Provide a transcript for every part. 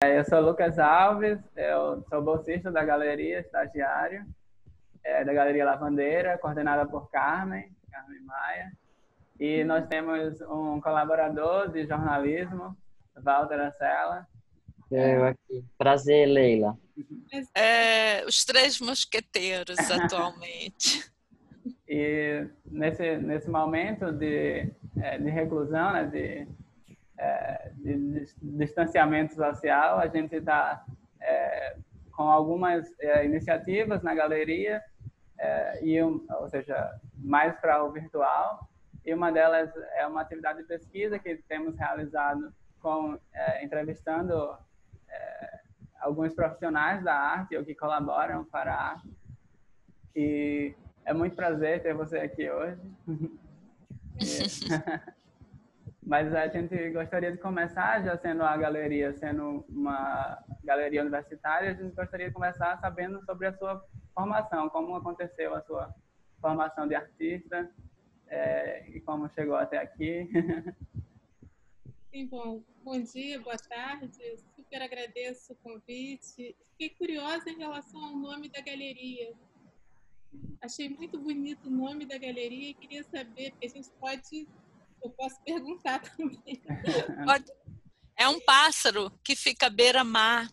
Eu sou Lucas Alves, eu sou bolsista da galeria, estagiário, da Galeria Lavandeira, coordenada por Carmen Maia. E nós temos um colaborador de jornalismo, Walter Acela. Eu aqui. Prazer, Leila. Os Três Mosqueteiros, atualmente. E nesse momento de reclusão, né, de distanciamento social, a gente está com algumas iniciativas na galeria, ou seja, mais para o virtual, e uma delas é uma atividade de pesquisa que temos realizado entrevistando alguns profissionais da arte ou que colaboram para a arte. E é muito prazer ter você aqui hoje. Mas a gente gostaria de começar, já sendo a galeria, sendo uma galeria universitária, a gente gostaria de começar sabendo sobre a sua formação, como aconteceu a sua formação de artista e como chegou até aqui. Sim, bom dia, boa tarde. Super agradeço o convite. Fiquei curiosa em relação ao nome da galeria. Achei muito bonito o nome da galeria e queria saber, porque eu posso perguntar também. É um pássaro que fica à beira-mar.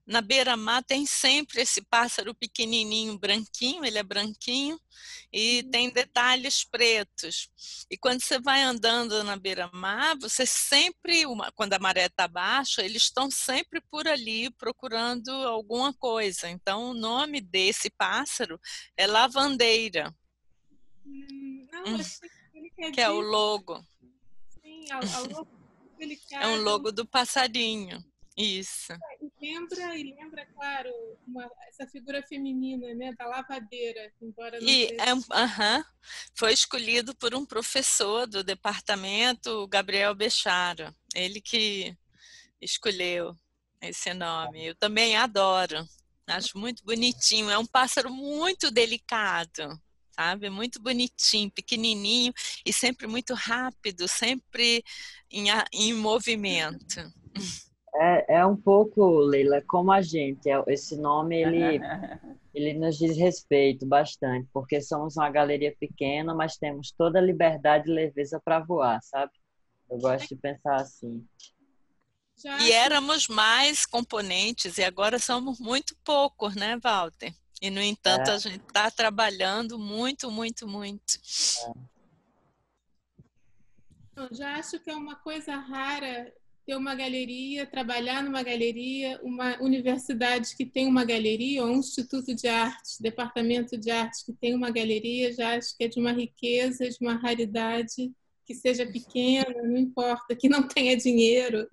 Na beira-mar tem sempre esse pássaro pequenininho, branquinho, ele é branquinho, e tem detalhes pretos. E quando você vai andando na beira-mar, você sempre, quando a maré está baixa, eles estão sempre por ali procurando alguma coisa. Então, o nome desse pássaro é lavandeira. Não, achei que é o logo. Sim, a logo delicada. É um logo do passarinho. Isso. Lembra, claro, essa figura feminina, né, da lavadeira, embora não foi escolhido por um professor do departamento, Gabriel Bechara. Ele que escolheu esse nome. Eu também adoro. Acho muito bonitinho. É um pássaro muito delicado, sabe? Muito bonitinho, pequenininho e sempre muito rápido, sempre em movimento. É um pouco, Leila, como a gente. Esse nome, ele nos diz respeito bastante, porque somos uma galeria pequena, mas temos toda a liberdade e leveza para voar, sabe? Eu gosto de pensar assim. E éramos mais componentes e agora somos muito poucos, né, Walter? E, no entanto, a gente está trabalhando muito, muito, muito. Eu já acho que é uma coisa rara ter uma galeria, trabalhar numa galeria, uma universidade que tem uma galeria, ou um instituto de artes, departamento de artes que tem uma galeria, já acho que é de uma riqueza, de uma raridade, que seja pequena, não importa, que não tenha dinheiro,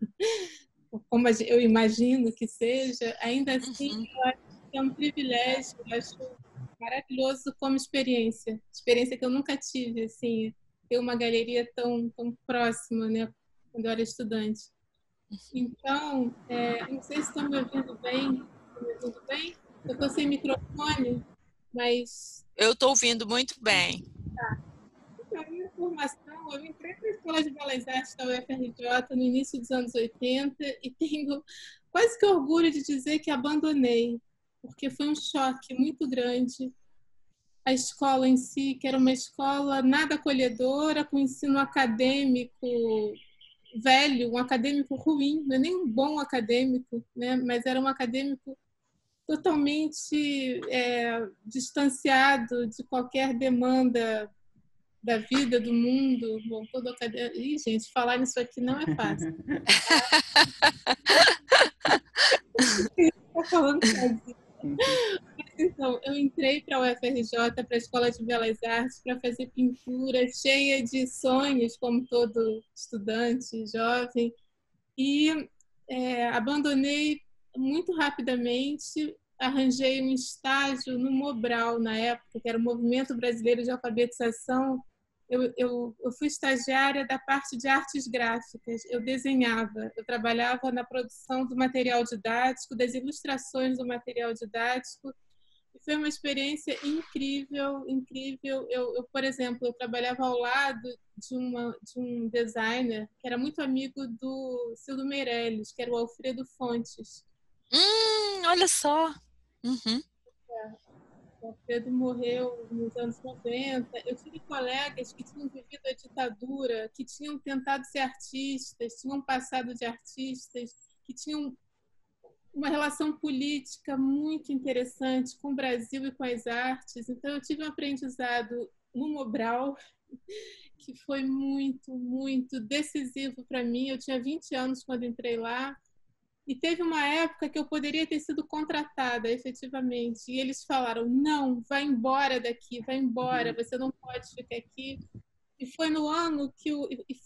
como eu imagino que seja, ainda assim, eu acho que é um privilégio, eu acho maravilhoso como experiência que eu nunca tive, assim, ter uma galeria tão próxima, né, quando eu era estudante. Então, não sei se estão me ouvindo bem. Eu estou sem microfone, mas... Eu estou ouvindo muito bem. Tá. Então, a minha formação, eu entrei para a Escola de Belas Artes da UFRJ no início dos anos 80 e tenho quase que orgulho de dizer que abandonei, porque foi um choque muito grande. A escola em si, que era uma escola nada acolhedora, com ensino acadêmico velho, um acadêmico ruim, não é nem um bom acadêmico, né? Mas era um acadêmico totalmente distanciado de qualquer demanda da vida, do mundo. Bom, todo acadêmico... Ih, gente, falar nisso aqui não é fácil. Estou falando sozinha. Então, eu entrei para a UFRJ, para a Escola de Belas Artes, para fazer pintura, cheia de sonhos, como todo estudante jovem, e abandonei muito rapidamente, arranjei um estágio no Mobral, na época, que era o Movimento Brasileiro de Alfabetização. Eu fui estagiária da parte de artes gráficas, eu desenhava, eu trabalhava na produção do material didático, das ilustrações do material didático, Foi uma experiência incrível, incrível. Por exemplo, eu trabalhava ao lado de um designer que era muito amigo do Cildo Meirelles, que era o Alfredo Fontes. Olha só. Uhum. O Alfredo morreu nos anos 90. Eu tive colegas que tinham vivido a ditadura, que tinham tentado ser artistas, tinham passado de artistas, que tinham uma relação política muito interessante com o Brasil e com as artes. Então, eu tive um aprendizado no Mobral que foi muito, muito decisivo para mim. Eu tinha 20 anos quando entrei lá e teve uma época que eu poderia ter sido contratada, efetivamente. E eles falaram, não, vai embora daqui, vai embora, você não pode ficar aqui. E foi no ano que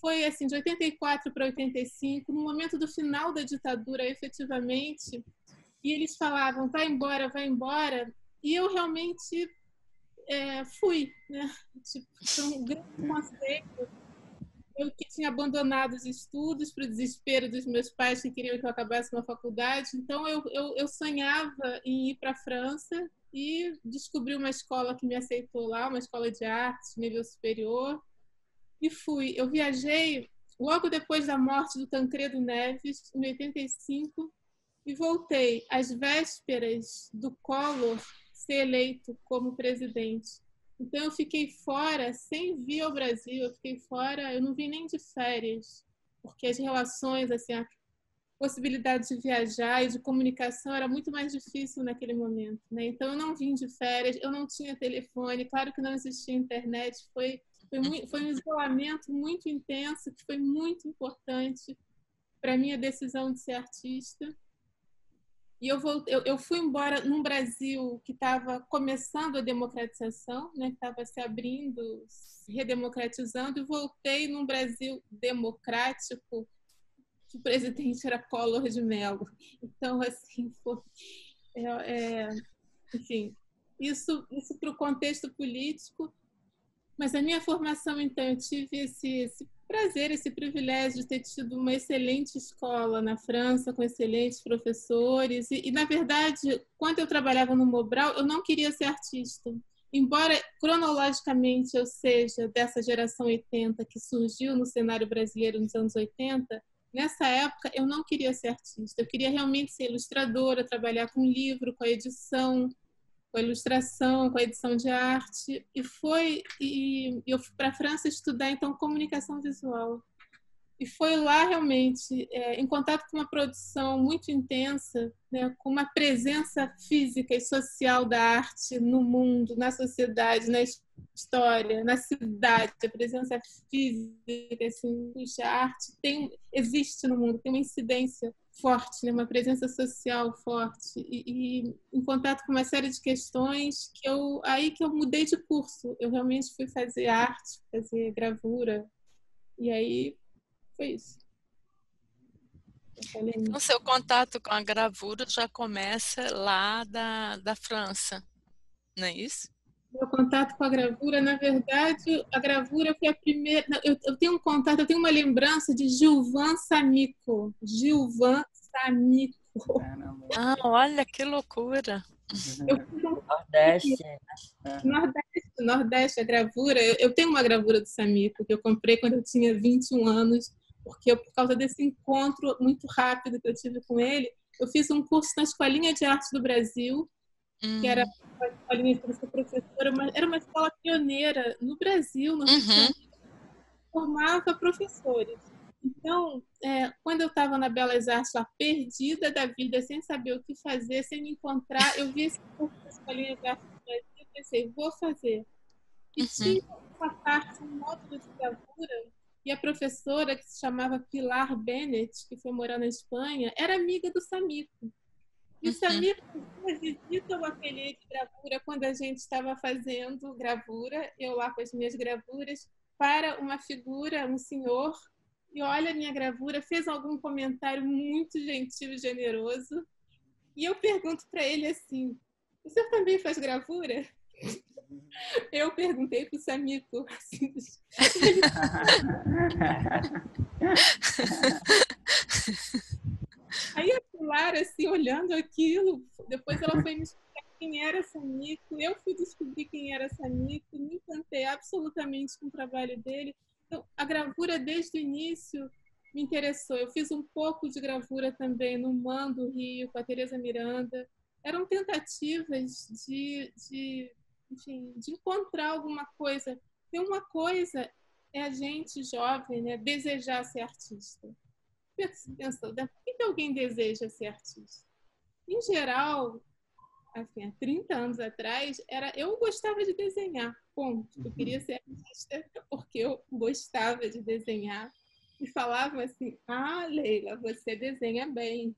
foi assim, de 84 para 85, no momento do final da ditadura, efetivamente, e eles falavam, vai embora, e eu realmente fui, né? Tipo, foi um grande conceito. Eu que tinha abandonado os estudos para o desespero dos meus pais que queriam que eu acabasse uma faculdade, então eu sonhava em ir para a França e descobri uma escola que me aceitou lá, uma escola de artes, nível superior, e fui. Eu viajei logo depois da morte do Tancredo Neves, em 85, e voltei às vésperas do Collor ser eleito como presidente. Então, eu fiquei fora, sem vir ao Brasil, eu fiquei fora, eu não vim nem de férias, porque as relações, assim, a possibilidade de viajar e de comunicação era muito mais difícil naquele momento, né? Então, eu não vim de férias, eu não tinha telefone, claro que não existia internet, foi um isolamento muito intenso, que foi muito importante para a minha decisão de ser artista. E eu fui embora num Brasil que estava começando a democratização, né, que estava se abrindo, se redemocratizando, e voltei num Brasil democrático, que o presidente era Collor de Mello. Então, assim, foi, enfim, isso para o contexto político. Mas a minha formação, então, eu tive esse prazer, esse privilégio de ter tido uma excelente escola na França, com excelentes professores. E, na verdade, quando eu trabalhava no Mobral, eu não queria ser artista. Embora, cronologicamente, eu seja dessa geração 80 que surgiu no cenário brasileiro nos anos 80, nessa época eu não queria ser artista. Eu queria realmente ser ilustradora, trabalhar com livro, com a edição, com a ilustração, com a edição de arte, e eu fui para a França estudar então comunicação visual. E foi lá realmente, em contato com uma produção muito intensa, né, com uma presença física e social da arte no mundo, na sociedade, na história, na cidade. A presença física, assim, a arte existe no mundo, tem uma incidência forte, né, uma presença social forte. E em contato com uma série de questões aí que eu mudei de curso. Eu realmente fui fazer arte, fazer gravura. E aí foi isso. Então, seu contato com a gravura já começa lá da França, não é isso? Meu contato com a gravura, na verdade, a gravura foi a primeira... Eu tenho um contato, eu tenho uma lembrança de Gilvan Samico. Gilvan Samico. Ah, olha que loucura. Nordeste, a gravura. Eu tenho uma gravura do Samico que eu comprei quando eu tinha 21 anos, porque por causa desse encontro muito rápido que eu tive com ele, eu fiz um curso na Escolinha de Arte do Brasil, que era uma escolinha para ser professora, mas era uma escola pioneira no Brasil, no Rio de Janeiro, formava professores. Então, quando eu estava na Belas Artes, lá, perdida da vida, sem saber o que fazer, sem me encontrar, eu vi esse curso da Escolinha de Arte do Brasil e pensei, vou fazer. E tinha uma parte, um módulo de gravura, e a professora, que se chamava Pilar Bennett, que foi morar na Espanha, era amiga do Samico. E o Samico visita o ateliê de gravura quando a gente estava fazendo gravura, eu lá com as minhas gravuras, para uma figura, um senhor, e olha a minha gravura, fez algum comentário muito gentil e generoso, e eu pergunto para ele assim, o senhor também faz gravura? Eu perguntei para o Samico. Assim, aí a Pilar, assim, olhando aquilo, depois ela foi me explicar quem era Sanico, eu fui descobrir quem era Sanico, me encantei absolutamente com o trabalho dele. Então, a gravura, desde o início, me interessou. Eu fiz um pouco de gravura também no MAN do Rio, com a Tereza Miranda. Eram tentativas enfim, de encontrar alguma coisa. E uma coisa é a gente jovem, né, desejar ser artista. Pensando, por que alguém deseja ser artista? Em geral, assim, há 30 anos atrás, eu gostava de desenhar, ponto. Eu queria ser artista porque eu gostava de desenhar. E falavam assim, Leila, você desenha bem.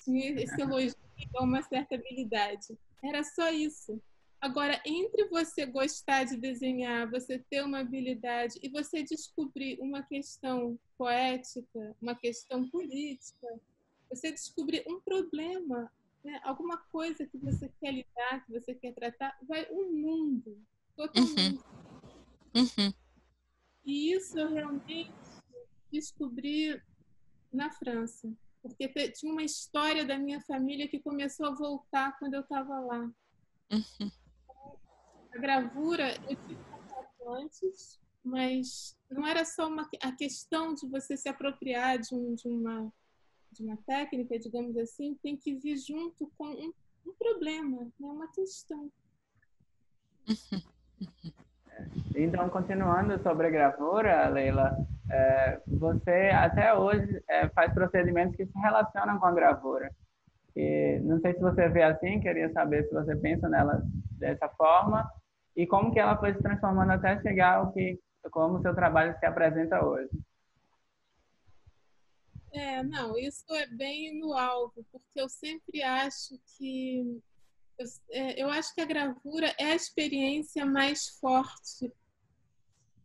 Tinha esse elogio a uma certa habilidade. Era só isso. Agora, entre você gostar de desenhar, você ter uma habilidade e você descobrir uma questão poética, uma questão política, você descobrir um problema, né? Alguma coisa que você quer lidar, que você quer tratar, vai um mundo totalmente. E isso eu realmente descobri na França, porque tinha uma história da minha família que começou a voltar quando eu estava lá. A gravura eu tive contato antes, mas não era só a questão de você se apropriar de uma técnica, digamos assim, tem que vir junto com um problema, né? Uma questão. Então, continuando sobre a gravura, Leila, você até hoje faz procedimentos que se relacionam com a gravura. E não sei se você vê assim, queria saber se você pensa nela dessa forma e como que ela foi se transformando até chegar ao como o seu trabalho se apresenta hoje. Não, isso é bem no alvo, porque eu sempre acho que eu acho que a gravura é a experiência mais forte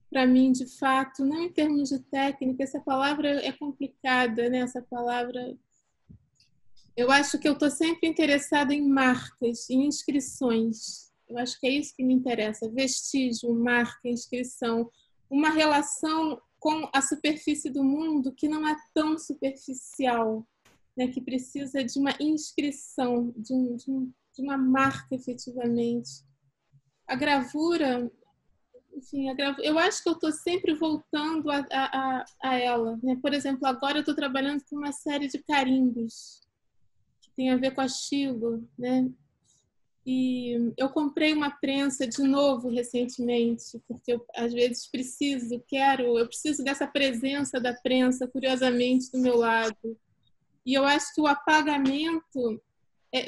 para mim, de fato, não em termos de técnica, essa palavra é complicada, né? Essa palavra. Eu acho que eu estou sempre interessada em marcas, em inscrições. Eu acho que é isso que me interessa: vestígio, marca, inscrição, uma relação com a superfície do mundo que não é tão superficial, né? Que precisa de uma inscrição, de uma marca efetivamente. A gravura, enfim, eu acho que eu estou sempre voltando a ela, né? Por exemplo, agora eu estou trabalhando com uma série de carimbos que tem a ver com a Chilo, né? E eu comprei uma prensa de novo recentemente, porque eu às vezes eu preciso dessa presença da prensa, curiosamente, do meu lado. E eu acho que o apagamento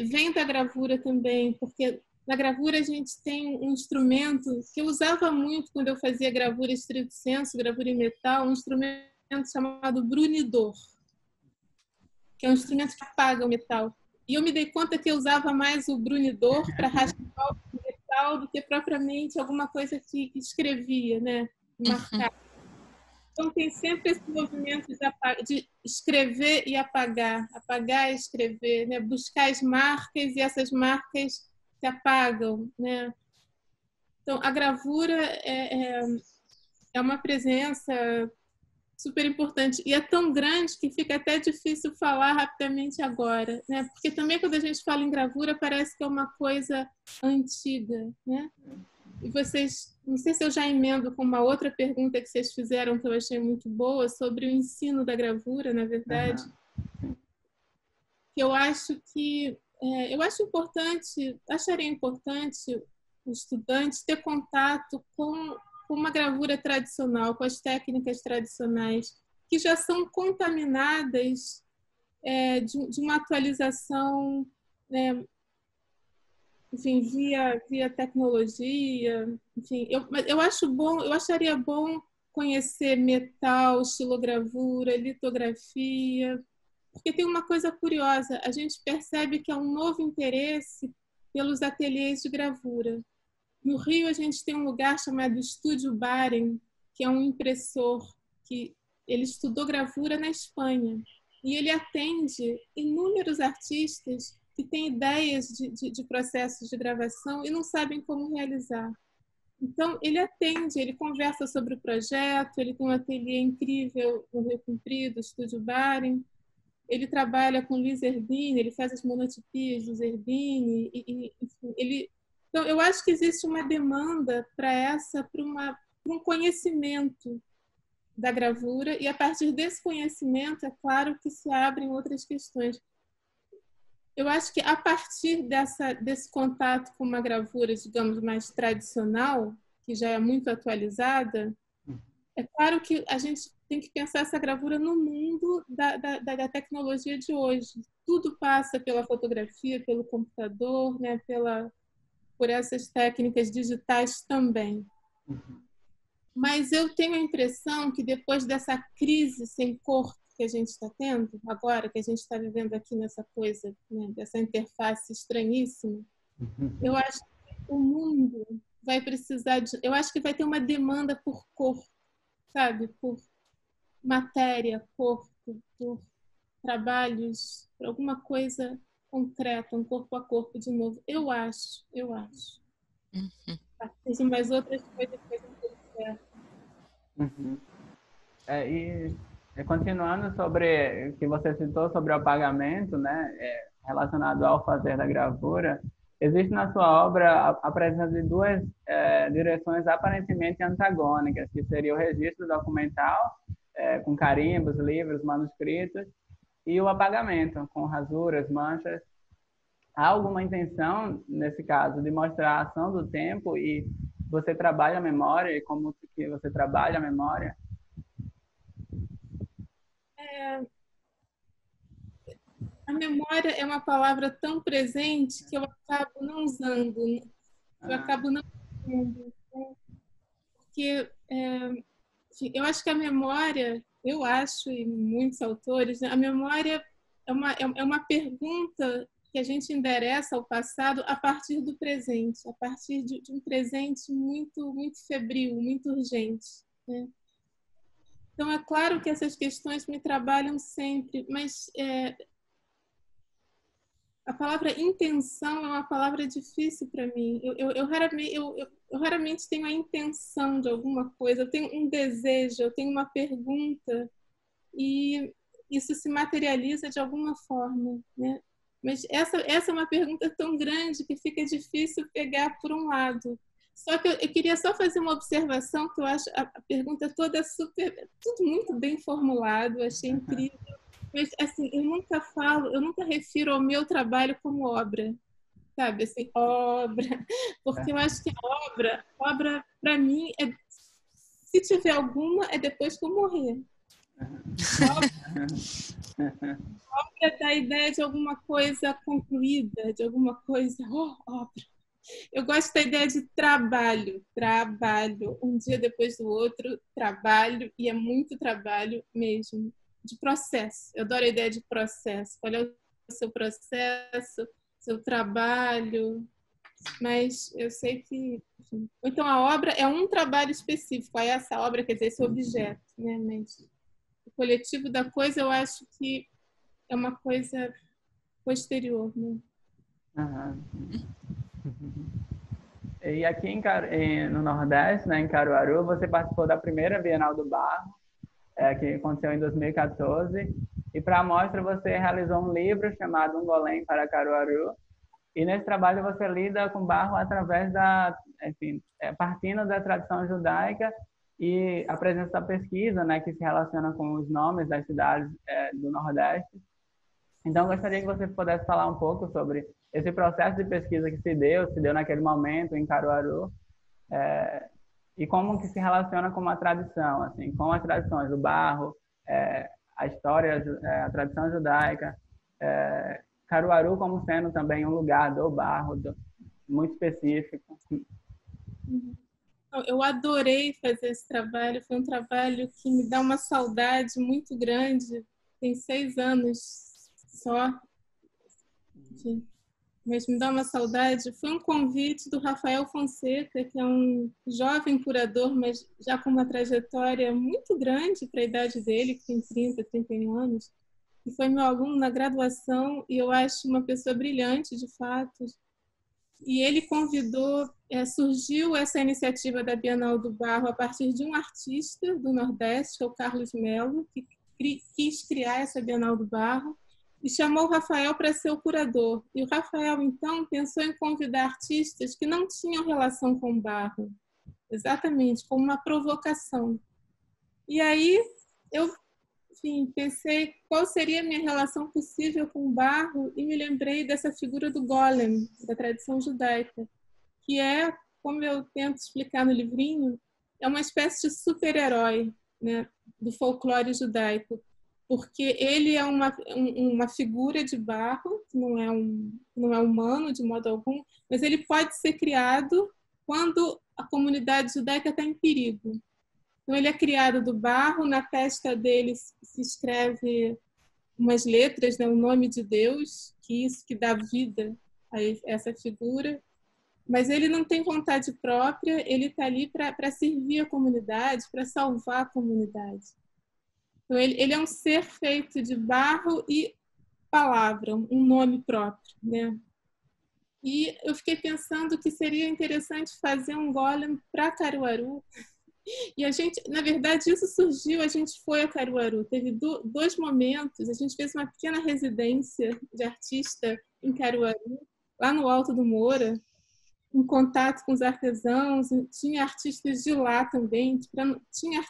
vem da gravura também, porque na gravura a gente tem um instrumento que eu usava muito quando eu fazia gravura estrito sensu, gravura em metal, um instrumento chamado brunidor, que é um instrumento que apaga o metal. E eu me dei conta que eu usava mais o brunidor para raspar o metal do que propriamente alguma coisa que escrevia, né? Marcar. Então tem sempre esse movimento de escrever e apagar e escrever, né? Buscar as marcas e essas marcas se apagam, né? Então a gravura é uma presença super importante e é tão grande que fica até difícil falar rapidamente agora, né? Porque também quando a gente fala em gravura parece que é uma coisa antiga, né? E vocês, não sei se eu já emendo com uma outra pergunta que vocês fizeram que eu achei muito boa sobre o ensino da gravura, na verdade, que eu acho que acharia importante o estudante ter contato com uma gravura tradicional, com as técnicas tradicionais, que já são contaminadas de uma atualização, né, enfim, via tecnologia. Enfim, eu acharia bom conhecer metal, estilogravura, litografia, porque tem uma coisa curiosa, a gente percebe que há um novo interesse pelos ateliês de gravura. No Rio, a gente tem um lugar chamado Estúdio Baren, que é um impressor que ele estudou gravura na Espanha. E ele atende inúmeros artistas que têm ideias de processos de gravação e não sabem como realizar. Então, ele atende, ele conversa sobre o projeto, ele tem um ateliê incrível no Rio Comprido, Estúdio Baren. ele trabalha com Luiz Zerbini, ele faz as monotipias do Zerbini, enfim, então, eu acho que existe uma demanda para um conhecimento da gravura, e a partir desse conhecimento, é claro que se abrem outras questões. Eu acho que a partir desse contato com uma gravura, digamos, mais tradicional, que já é muito atualizada, é claro que a gente tem que pensar essa gravura no mundo da tecnologia de hoje. Tudo passa pela fotografia, pelo computador, né, por essas técnicas digitais também. Mas eu tenho a impressão que depois dessa crise sem corpo que a gente está tendo agora, que a gente está vivendo aqui nessa coisa, né, dessa interface estranhíssima, eu acho que o mundo vai precisar eu acho que vai ter uma demanda por corpo, sabe? Por matéria, corpo, por trabalhos, por alguma coisa concreta, um corpo a corpo de novo. Eu acho. Tem mais outras coisas que a gente E continuando sobre o que você citou sobre o apagamento, né, relacionado ao fazer da gravura, existe na sua obra a presença de duas direções aparentemente antagônicas, que seria o registro documental, com carimbos, livros, manuscritos, e o apagamento, com rasuras, manchas. Há alguma intenção, nesse caso, de mostrar a ação do tempo e você trabalha a memória e como que você trabalha a memória? A memória é uma palavra tão presente que eu acabo não usando, porque enfim, eu acho que a memória, e muitos autores, né, a memória é uma pergunta que a gente endereça ao passado a partir do presente, a partir de um presente muito, muito febril, muito urgente, né? Então, é claro que essas questões me trabalham sempre, mas a palavra intenção é uma palavra difícil para mim. Eu raramente tenho a intenção de alguma coisa, eu tenho um desejo, eu tenho uma pergunta, e isso se materializa de alguma forma, né? Mas essa é uma pergunta tão grande que fica difícil pegar por um lado. Só que eu queria só fazer uma observação, que eu acho a pergunta toda tudo muito bem formulado, achei incrível. Mas, assim, eu nunca refiro ao meu trabalho como obra, sabe? Assim, obra. Porque eu acho que a obra para mim, se tiver alguma, é depois que eu morrer. A obra dá a ideia de alguma coisa concluída, de alguma coisa, obra. Eu gosto da ideia de trabalho, um dia depois do outro, trabalho, e é muito trabalho mesmo, de processo. Eu adoro a ideia de processo. Qual é o seu processo, seu trabalho? Mas eu sei que... Enfim. Então, a obra é um trabalho específico. Aí essa obra, quer dizer, esse objeto, né? Mas o coletivo da coisa, eu acho que é uma coisa posterior, né? E aqui no Nordeste, né, em Caruaru, você participou da primeira Bienal do Barro, que aconteceu em 2014. E para a mostra você realizou um livro chamado Um Golem para Caruaru. E nesse trabalho você lida com barro através partindo da tradição judaica e a presença da pesquisa, né, que se relaciona com os nomes das cidades do Nordeste. Então, eu gostaria que você pudesse falar um pouco sobre esse processo de pesquisa que se deu naquele momento em Caruaru, e como que se relaciona com uma tradição, assim, com as tradições do barro, a história, a tradição judaica, Caruaru como sendo também um lugar do barro, muito específico. Eu adorei fazer esse trabalho, foi um trabalho que me dá uma saudade muito grande, tem 6 anos só, enfim, mas me dá uma saudade. Foi um convite do Rafael Fonseca, que é um jovem curador, mas já com uma trajetória muito grande para a idade dele, que tem 30, 31 anos, e foi meu aluno na graduação, e eu acho uma pessoa brilhante, de fato. E ele convidou, surgiu essa iniciativa da Bienal do Barro a partir de um artista do Nordeste, que é o Carlos Melo, que quis criar essa Bienal do Barro. e chamou o Rafael para ser o curador. E o Rafael, então, pensou em convidar artistas que não tinham relação com o barro, exatamente, como uma provocação. E aí eu, enfim, pensei qual seria a minha relação possível com o barro e me lembrei dessa figura do golem, da tradição judaica, que é, como eu tento explicar no livrinho, é uma espécie de super-herói, né, do folclore judaico, porque ele é uma figura de barro, que não é humano de modo algum, mas ele pode ser criado quando a comunidade judaica está em perigo. Então, ele é criado do barro, na testa dele se escreve umas letras, né, o nome de Deus, que isso que dá vida a essa figura, mas ele não tem vontade própria, ele está ali para servir a comunidade, para salvar a comunidade. Então, ele é um ser feito de barro e palavra, um nome próprio, né? E eu fiquei pensando que seria interessante fazer um golem para Caruaru. E a gente, na verdade, isso surgiu, a gente foi a Caruaru, teve dois momentos, a gente fez uma pequena residência de artista em Caruaru, lá no Alto do Moura, em contato com os artesãos, tinha artistas de lá também, tinha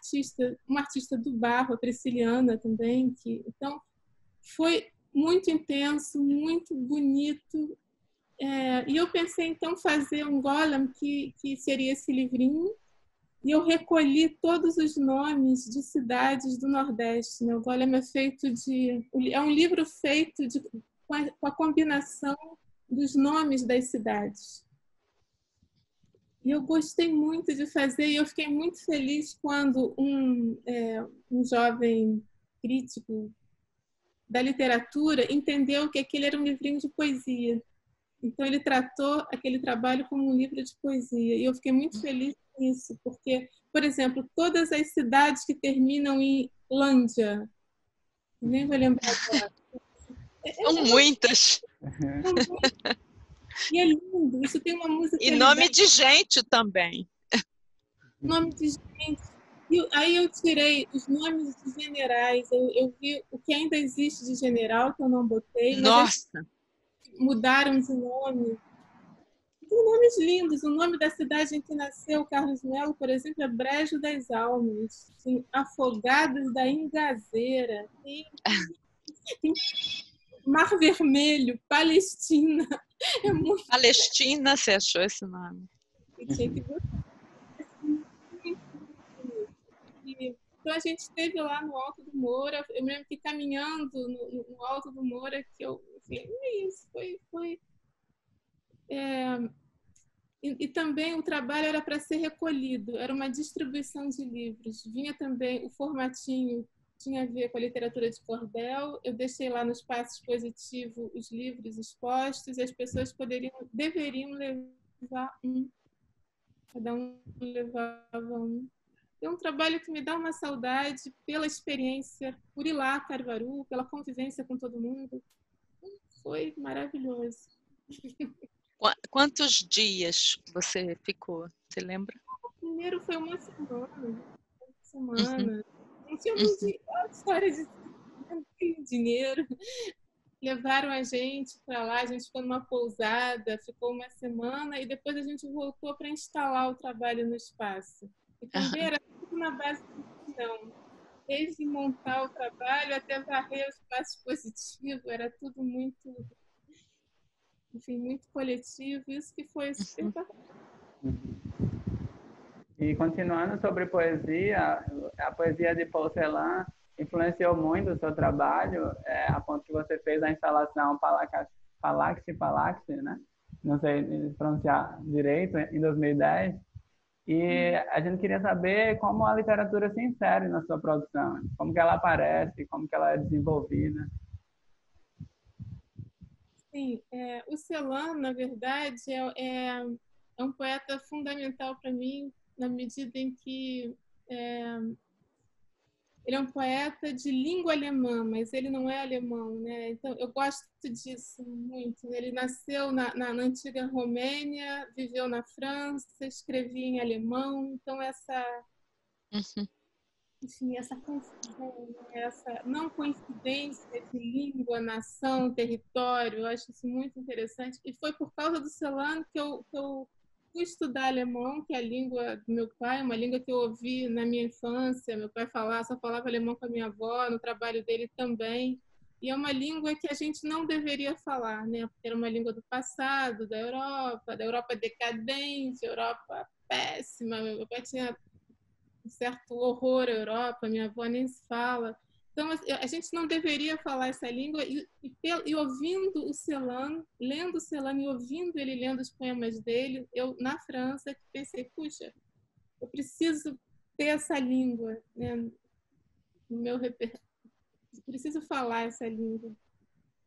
uma artista do barro, a Prisciliana também, então foi muito intenso, muito bonito, e eu pensei então fazer um golem que seria esse livrinho, e eu recolhi todos os nomes de cidades do Nordeste, né? O golem é feito é um livro feito com a combinação dos nomes das cidades. E eu gostei muito de fazer, e eu fiquei muito feliz quando um jovem crítico da literatura entendeu que aquele era um livrinho de poesia. Então, ele tratou aquele trabalho como um livro de poesia. E eu fiquei muito feliz com isso, porque, por exemplo, todas as cidades que terminam em Lândia, nem vou lembrar agora. São muitas. E é lindo, isso tem uma música. E nome de gente também. Nome de gente. E aí eu tirei os nomes de generais, eu vi o que ainda existe de general, que eu não botei. Nossa! Mudaram de nome. Tem nomes lindos. O nome da cidade em que nasceu o Carlos Melo, por exemplo, é Brejo das Almas. Tem Afogados da Ingazeira. Tem Mar Vermelho, Palestina. É muito... Palestina, você achou esse nome? Tinha que botar. Então a gente esteve lá no Alto do Moura. Eu me lembro que caminhando no Alto do Moura, que eu... Enfim, isso foi... E também o trabalho era para ser recolhido, era uma distribuição de livros. Vinha também o formatinho, tinha a ver com a literatura de cordel. Eu deixei lá no espaço expositivo os livros expostos, e as pessoas deveriam levar um. Cada um levava um. É um trabalho que me dá uma saudade pela experiência, por ir lá a Caruaru, pela convivência com todo mundo. Foi maravilhoso. Quantos dias você ficou? Você lembra? O primeiro foi uma semana. Não tinha muito história de dinheiro. Levaram a gente para lá, a gente ficou numa pousada, ficou uma semana e depois a gente voltou para instalar o trabalho no espaço. E também era tudo na base do não. Desde montar o trabalho até varrer o espaço expositivo, era tudo muito... Enfim, muito coletivo, isso que foi super bacana. E continuando sobre poesia, a poesia de Paul Celan influenciou muito o seu trabalho, a ponto que você fez a instalação Palaxi, né? Não sei pronunciar direito, em 2010. E a gente queria saber como a literatura se insere na sua produção, como que ela aparece, como que ela é desenvolvida. Sim, o Celan, na verdade, é um poeta fundamental para mim, na medida em que ele é um poeta de língua alemã, mas ele não é alemão, né? Então, eu gosto disso muito. Ele nasceu na antiga Romênia, viveu na França, escrevia em alemão, então enfim, essa confusão, né? Essa não coincidência de língua, nação, território, eu acho isso muito interessante. E foi por causa do Celano que eu fui estudar alemão, que é a língua do meu pai, uma língua que eu ouvi na minha infância. Meu pai só falava alemão com a minha avó, no trabalho dele também. E é uma língua que a gente não deveria falar, né? Porque era uma língua do passado, da Europa decadente, Europa péssima. Meu pai tinha um certo horror à Europa, minha avó nem se fala. Então, a gente não deveria falar essa língua. E ouvindo o Celan, lendo o Celan e ouvindo ele lendo os poemas dele, eu, na França, pensei, puxa, eu preciso ter essa língua, né, no meu repertório. Preciso falar essa língua.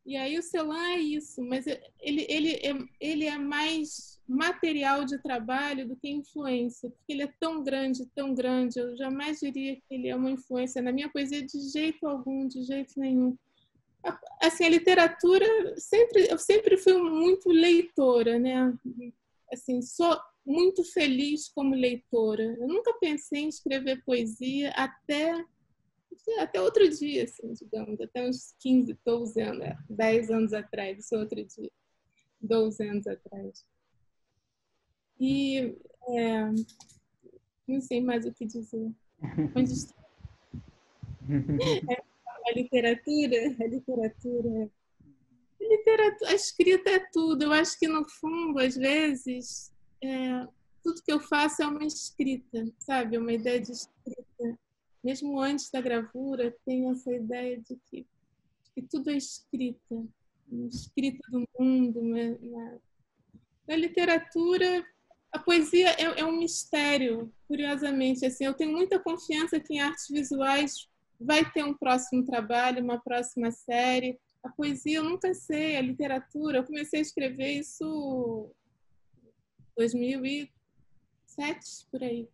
E aí o Celan é isso, mas ele é mais material de trabalho do que influência, porque ele é tão grande, eu jamais diria que ele é uma influência na minha poesia de jeito algum, de jeito nenhum. Assim, a literatura, eu sempre fui muito leitora, né? Assim, sou muito feliz como leitora. Eu nunca pensei em escrever poesia até outro dia, assim, digamos, até uns 15, 12 anos, 10 anos atrás, isso é outro dia, 12 anos atrás. E não sei mais o que dizer. Onde está? A literatura, a escrita é tudo. Eu acho que, no fundo, às vezes, tudo que eu faço é uma escrita, sabe? Uma ideia de escrita. Mesmo antes da gravura, tenho essa ideia de que tudo é escrita do mundo. Na literatura, a poesia é um mistério, curiosamente. Assim, eu tenho muita confiança que em artes visuais vai ter um próximo trabalho, uma próxima série. A poesia eu nunca sei, a literatura, eu comecei a escrever isso em 2007, por aí.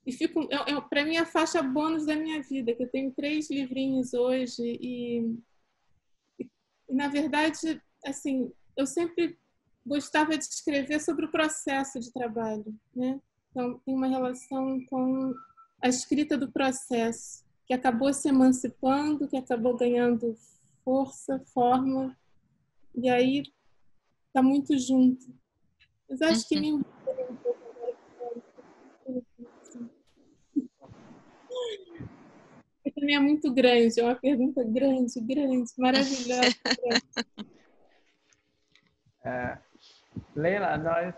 E para mim, a faixa bônus da minha vida, que eu tenho 3 livrinhos hoje e na verdade, assim, eu sempre gostava de escrever sobre o processo de trabalho, né? Então, tem uma relação com a escrita do processo, que acabou se emancipando, que acabou ganhando força, forma, e aí está muito junto. Mas acho que me envolveu um pouco agora. Também é muito grande, é uma pergunta grande, maravilhosa. Leila,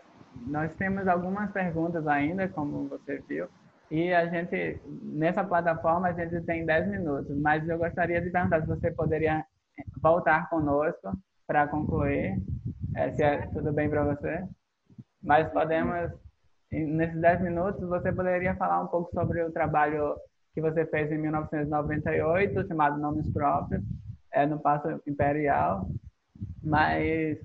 nós temos algumas perguntas ainda, como você viu, e a gente, nessa plataforma, a gente tem 10 minutos, mas eu gostaria de perguntar se você poderia voltar conosco para concluir, se é tudo bem para você. Mas podemos, nesses 10 minutos, você poderia falar um pouco sobre o trabalho que você fez em 1998, chamado Nomes Próprios, no Paço Imperial, mas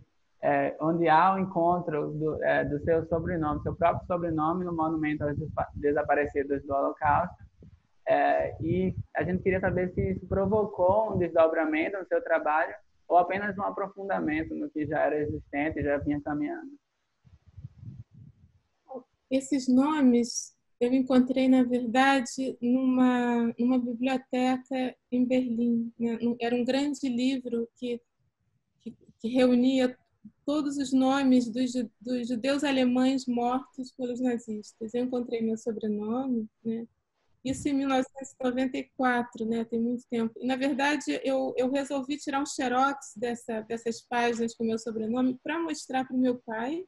onde há o encontro do seu sobrenome, seu próprio sobrenome, no Monumento aos Desaparecidos do Holocausto. E a gente queria saber se isso provocou um desdobramento no seu trabalho ou apenas um aprofundamento no que já era existente e já vinha caminhando. Esses nomes eu encontrei, na verdade, numa biblioteca em Berlim, né? Era um grande livro que reunia todos os nomes dos judeus alemães mortos pelos nazistas. Eu encontrei meu sobrenome, né? Isso em 1994, né? Tem muito tempo. E, na verdade, eu resolvi tirar um xerox dessas páginas com meu sobrenome para mostrar para o meu pai,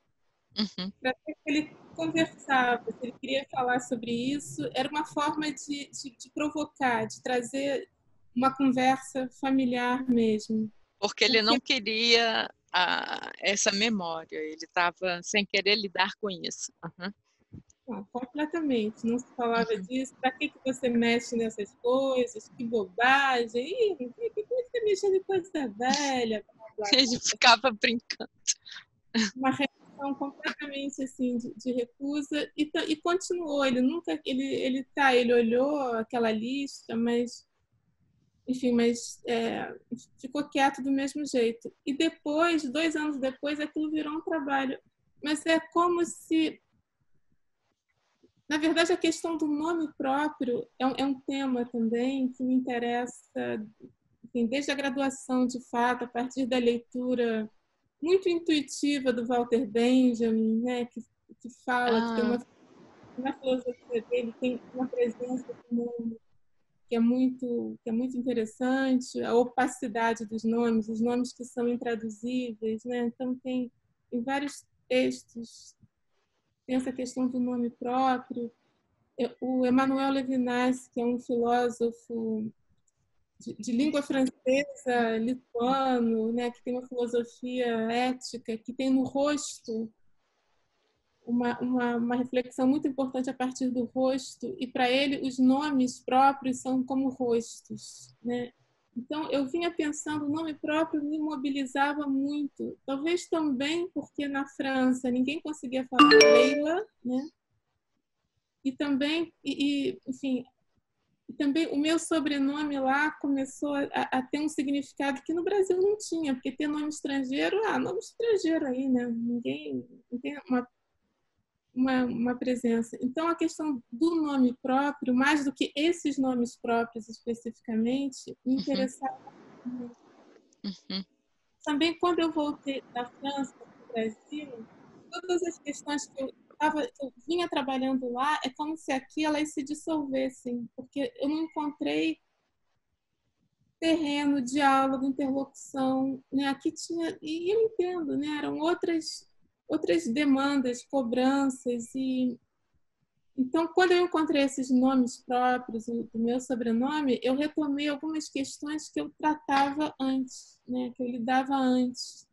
para ver se ele conversava, se ele queria falar sobre isso. Era uma forma de provocar, de trazer uma conversa familiar mesmo. Porque ele não queria essa memória, ele estava sem querer lidar com isso. Completamente, não se falava disso. Para que você mexe nessas coisas? Que bobagem! Que você mexe em coisa velha? Blá, blá, blá. Ele ficava brincando. Uma reação completamente assim de recusa e continuou. Ele nunca, ele olhou aquela lista, mas enfim, ficou quieto do mesmo jeito. E depois, 2 anos depois, aquilo virou um trabalho. Mas é como se Na verdade, a questão do nome próprio é um tema também que me interessa, enfim, desde a graduação, de fato, a partir da leitura muito intuitiva do Walter Benjamin, né, que fala, que tem na filosofia dele, tem uma presença do nome que é muito interessante, a opacidade dos nomes, os nomes que são intraduzíveis, né? Então tem em vários textos tem essa questão do nome próprio. O Emmanuel Levinas, que é um filósofo de língua francesa, lituano, né, que tem uma filosofia ética, que tem no rosto uma reflexão muito importante a partir do rosto, e para ele os nomes próprios são como rostos, né? Então eu vinha pensando, o nome próprio me mobilizava muito, talvez também porque na França ninguém conseguia falar Leila, né? E também, enfim, também o meu sobrenome lá começou a ter um significado que no Brasil não tinha, porque ter nome estrangeiro, nome estrangeiro aí, né? Ninguém não tem uma presença. Então, a questão do nome próprio, mais do que esses nomes próprios especificamente, me interessava muito. Também, quando eu voltei da França para o Brasil, todas as questões que eu vinha trabalhando lá, é como se aqui elas se dissolvessem, porque eu não encontrei terreno, diálogo, interlocução, né? Aqui tinha, e eu entendo, né? Eram outras demandas, cobranças, e então, quando eu encontrei esses nomes próprios do meu sobrenome, eu retomei algumas questões que eu tratava antes, né? Que eu lidava antes.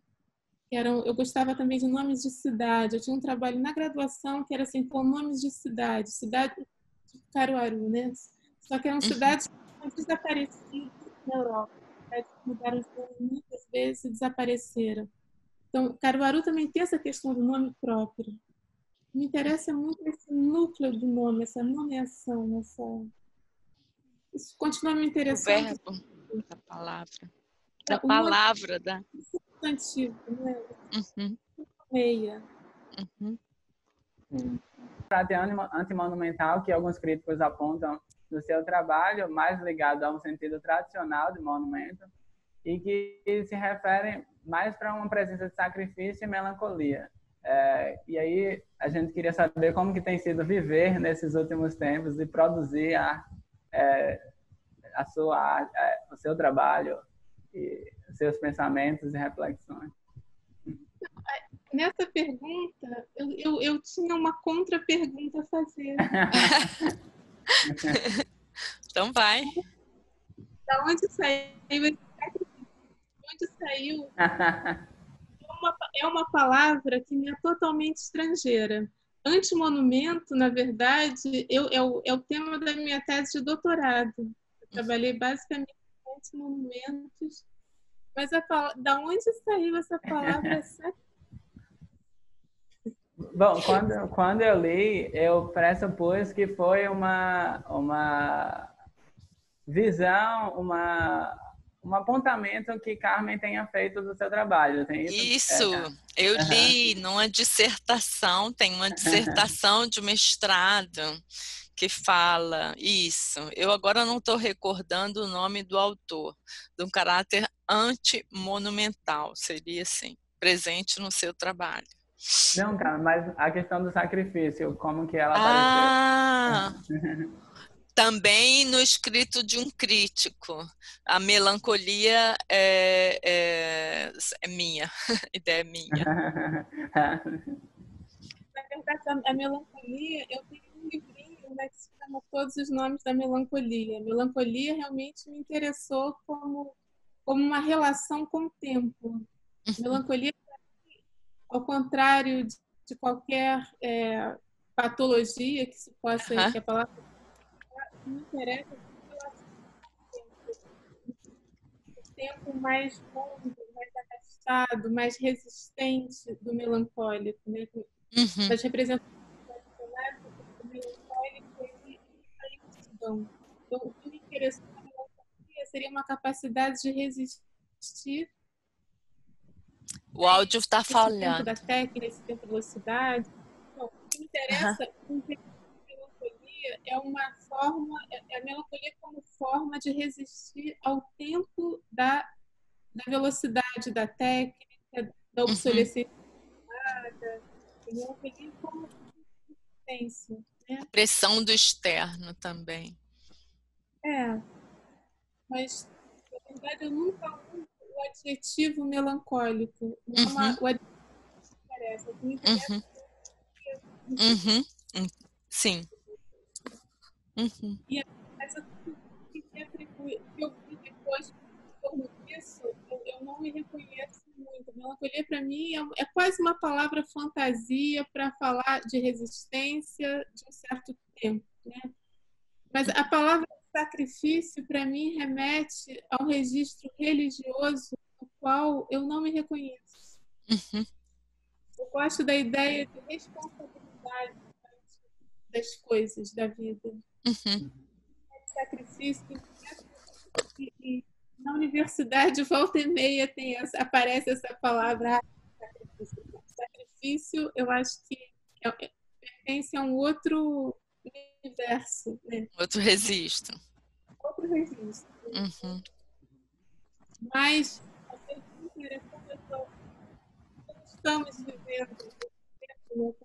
Eu gostava também de nomes de cidade. Eu tinha um trabalho na graduação que era assim, com nomes de cidade de Caruaru, né? Só que eram cidades que tinham desaparecido na Europa. Cidades que mudaram de nome muitas vezes e desapareceram. Então, Caruaru também tem essa questão do nome próprio. Me interessa muito esse núcleo do nome, essa nomeação, isso continua me O interessando. verbo da palavra. O Da palavra, da... substantivo, né? Uhum. Meia. Trate antimonumental, que alguns críticos apontam no seu trabalho, mais ligado a um sentido tradicional de monumento, e que se refere mais para uma presença de sacrifício e melancolia. E aí a gente queria saber como que tem sido viver nesses últimos tempos e produzir o seu trabalho e seus pensamentos e reflexões. Nessa pergunta, eu tinha uma contra-pergunta a fazer. Então vai. Da onde saiu esse sacrifício? De onde saiu? É uma palavra que me é totalmente estrangeira. Antimonumento, na verdade, é o tema da minha tese de doutorado. Eu trabalhei basicamente com antimonumentos, mas da onde saiu essa palavra sacrifício? Bom, quando eu li, eu pressupus que foi uma visão, um apontamento que Carmen tenha feito do seu trabalho. Tem isso? Isso, eu li numa dissertação, tem uma dissertação de mestrado que fala isso. Eu agora não estou recordando o nome do autor, de um caráter antimonumental, seria assim, presente no seu trabalho. Não, cara, mas a questão do sacrifício, como que ela apareceu? Também no escrito de um crítico. A melancolia é minha, ideia é minha. Na verdade, a melancolia, eu tenho um livrinho, né, que se chama Todos os Nomes da Melancolia. A melancolia realmente me interessou como uma relação com o tempo. Melancolia, ao contrário de qualquer patologia que se possa, que a palavra me interessa, o tempo mais longo, mais arrastado, mais resistente do melancólico, né? Das representações do melancólico e a lentidão. Então, o que me interessou na melancolia seria uma capacidade de resistir. O áudio está falhando. Esse tempo da técnica, esse tempo da velocidade. Então, o que me interessa é um é uma forma, a melancolia como forma de resistir ao tempo da velocidade da técnica, da obsolescência, a melancolia como resistência, né? A pressão do externo também. Mas na verdade eu nunca uso o adjetivo melancólico. Não é o adjetivo que interessa. O que me interessa Sim. Mas eu que atribuir, que eu vi depois em torno disso, eu não me reconheço muito. Melancolia, para mim, é quase uma palavra fantasia para falar de resistência de um certo tempo, né? Mas a palavra sacrifício, para mim, remete a um registro religioso no qual eu não me reconheço. Eu gosto da ideia de responsabilidade das coisas da vida. Sacrifício, e na universidade, volta e meia, aparece essa palavra sacrifício. Sacrifício, eu acho que pertence a um outro universo, né? Outro registro. Outro registro. Mas estamos vivendo,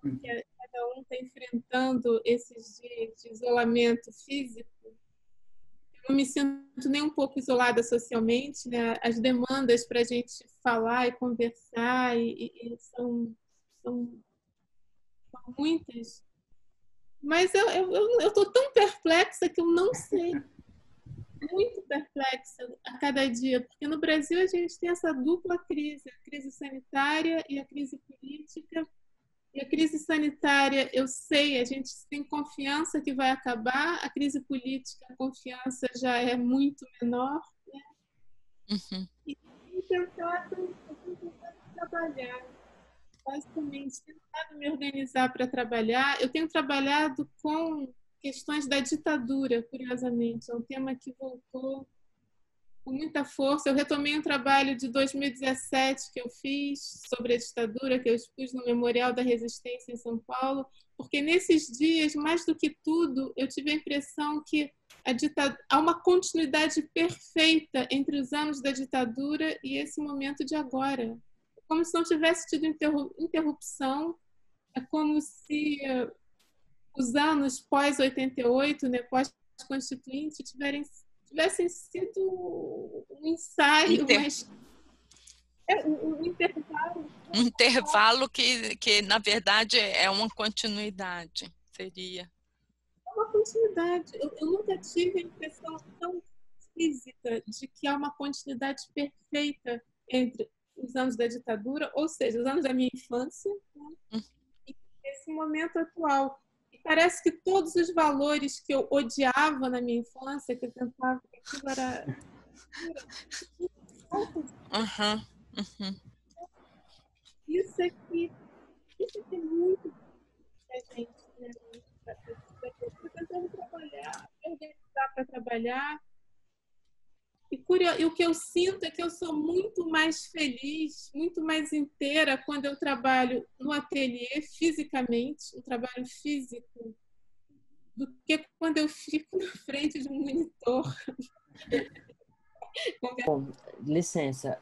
porque cada um está enfrentando esses dias de isolamento físico. Eu não me sinto nem um pouco isolada socialmente, né? As demandas para a gente falar e conversar são muitas. Mas eu estou tão perplexa que eu não sei. Muito perplexa a cada dia, porque no Brasil a gente tem essa dupla crise, a crise sanitária e a crise política. E a crise sanitária, eu sei, a gente tem confiança que vai acabar, a crise política, a confiança já é muito menor, né? E eu tenho tentado trabalhar, basicamente, tentado me organizar para trabalhar. Eu tenho trabalhado com questões da ditadura, curiosamente, é um tema que voltou com muita força. Eu retomei um trabalho de 2017 que eu fiz sobre a ditadura, que eu expus no Memorial da Resistência em São Paulo, porque nesses dias, mais do que tudo, eu tive a impressão que há uma continuidade perfeita entre os anos da ditadura e esse momento de agora. Como se não tivesse tido interrupção, é como se os anos pós-88, né, pós-constituinte, tivessem sido um ensaio, mas um intervalo. Um intervalo que, na verdade, é uma continuidade, seria. É uma continuidade. Eu nunca tive a impressão tão física de que há uma continuidade perfeita entre os anos da ditadura, ou seja, os anos da minha infância, né, e esse momento atual. Parece que todos os valores que eu odiava na minha infância, que eu tentava, que aquilo era... Isso aqui é muito a gente, né? Estou tentando trabalhar, organizar para trabalhar. E o que eu sinto é que eu sou muito mais feliz, muito mais inteira quando eu trabalho no ateliê fisicamente, um trabalho físico, do que quando eu fico na frente de um monitor. Bom, licença,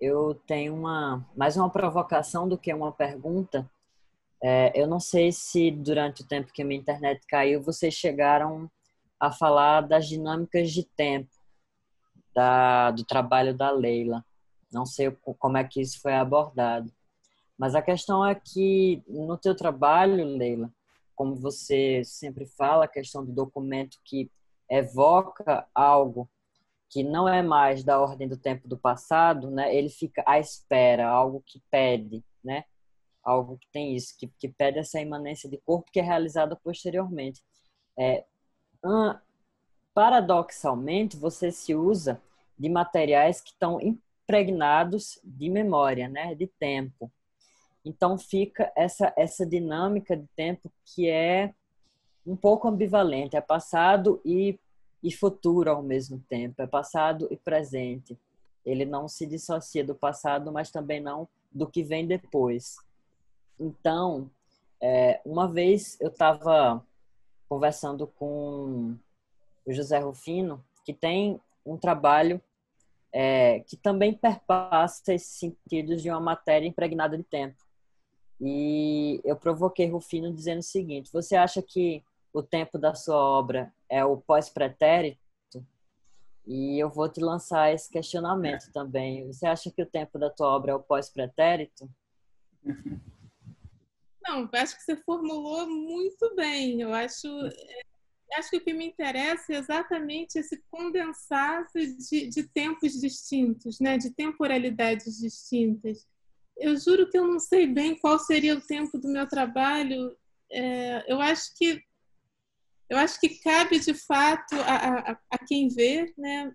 eu tenho mais uma provocação do que uma pergunta. Eu não sei se durante o tempo que a minha internet caiu, vocês chegaram a falar das dinâmicas de tempo do trabalho da Leila. Não sei como é que isso foi abordado. Mas a questão é que no teu trabalho, Leila, como você sempre fala, a questão do documento que evoca algo que não é mais da ordem do tempo do passado, né? Ele fica à espera, algo que pede, né? Algo que tem isso, que pede essa imanência de corpo que é realizada posteriormente. Paradoxalmente, você se usa de materiais que estão impregnados de memória, né? De tempo. Então fica essa dinâmica de tempo que é um pouco ambivalente, é passado e futuro ao mesmo tempo, é passado e presente. Ele não se dissocia do passado, mas também não do que vem depois. Então, uma vez eu estava conversando com o José Rufino, que tem um trabalho que também perpassa esses sentidos de uma matéria impregnada de tempo. E eu provoquei Rufino dizendo o seguinte: você acha que o tempo da sua obra é o pós-pretérito? E eu vou te lançar esse questionamento também. Você acha que o tempo da tua obra é o pós-pretérito? Não, acho que você formulou muito bem. Eu acho que o que me interessa é exatamente esse condensado de tempos distintos, né? De temporalidades distintas. Eu juro que eu não sei bem qual seria o tempo do meu trabalho. Eu acho que cabe, de fato, a quem vê, né?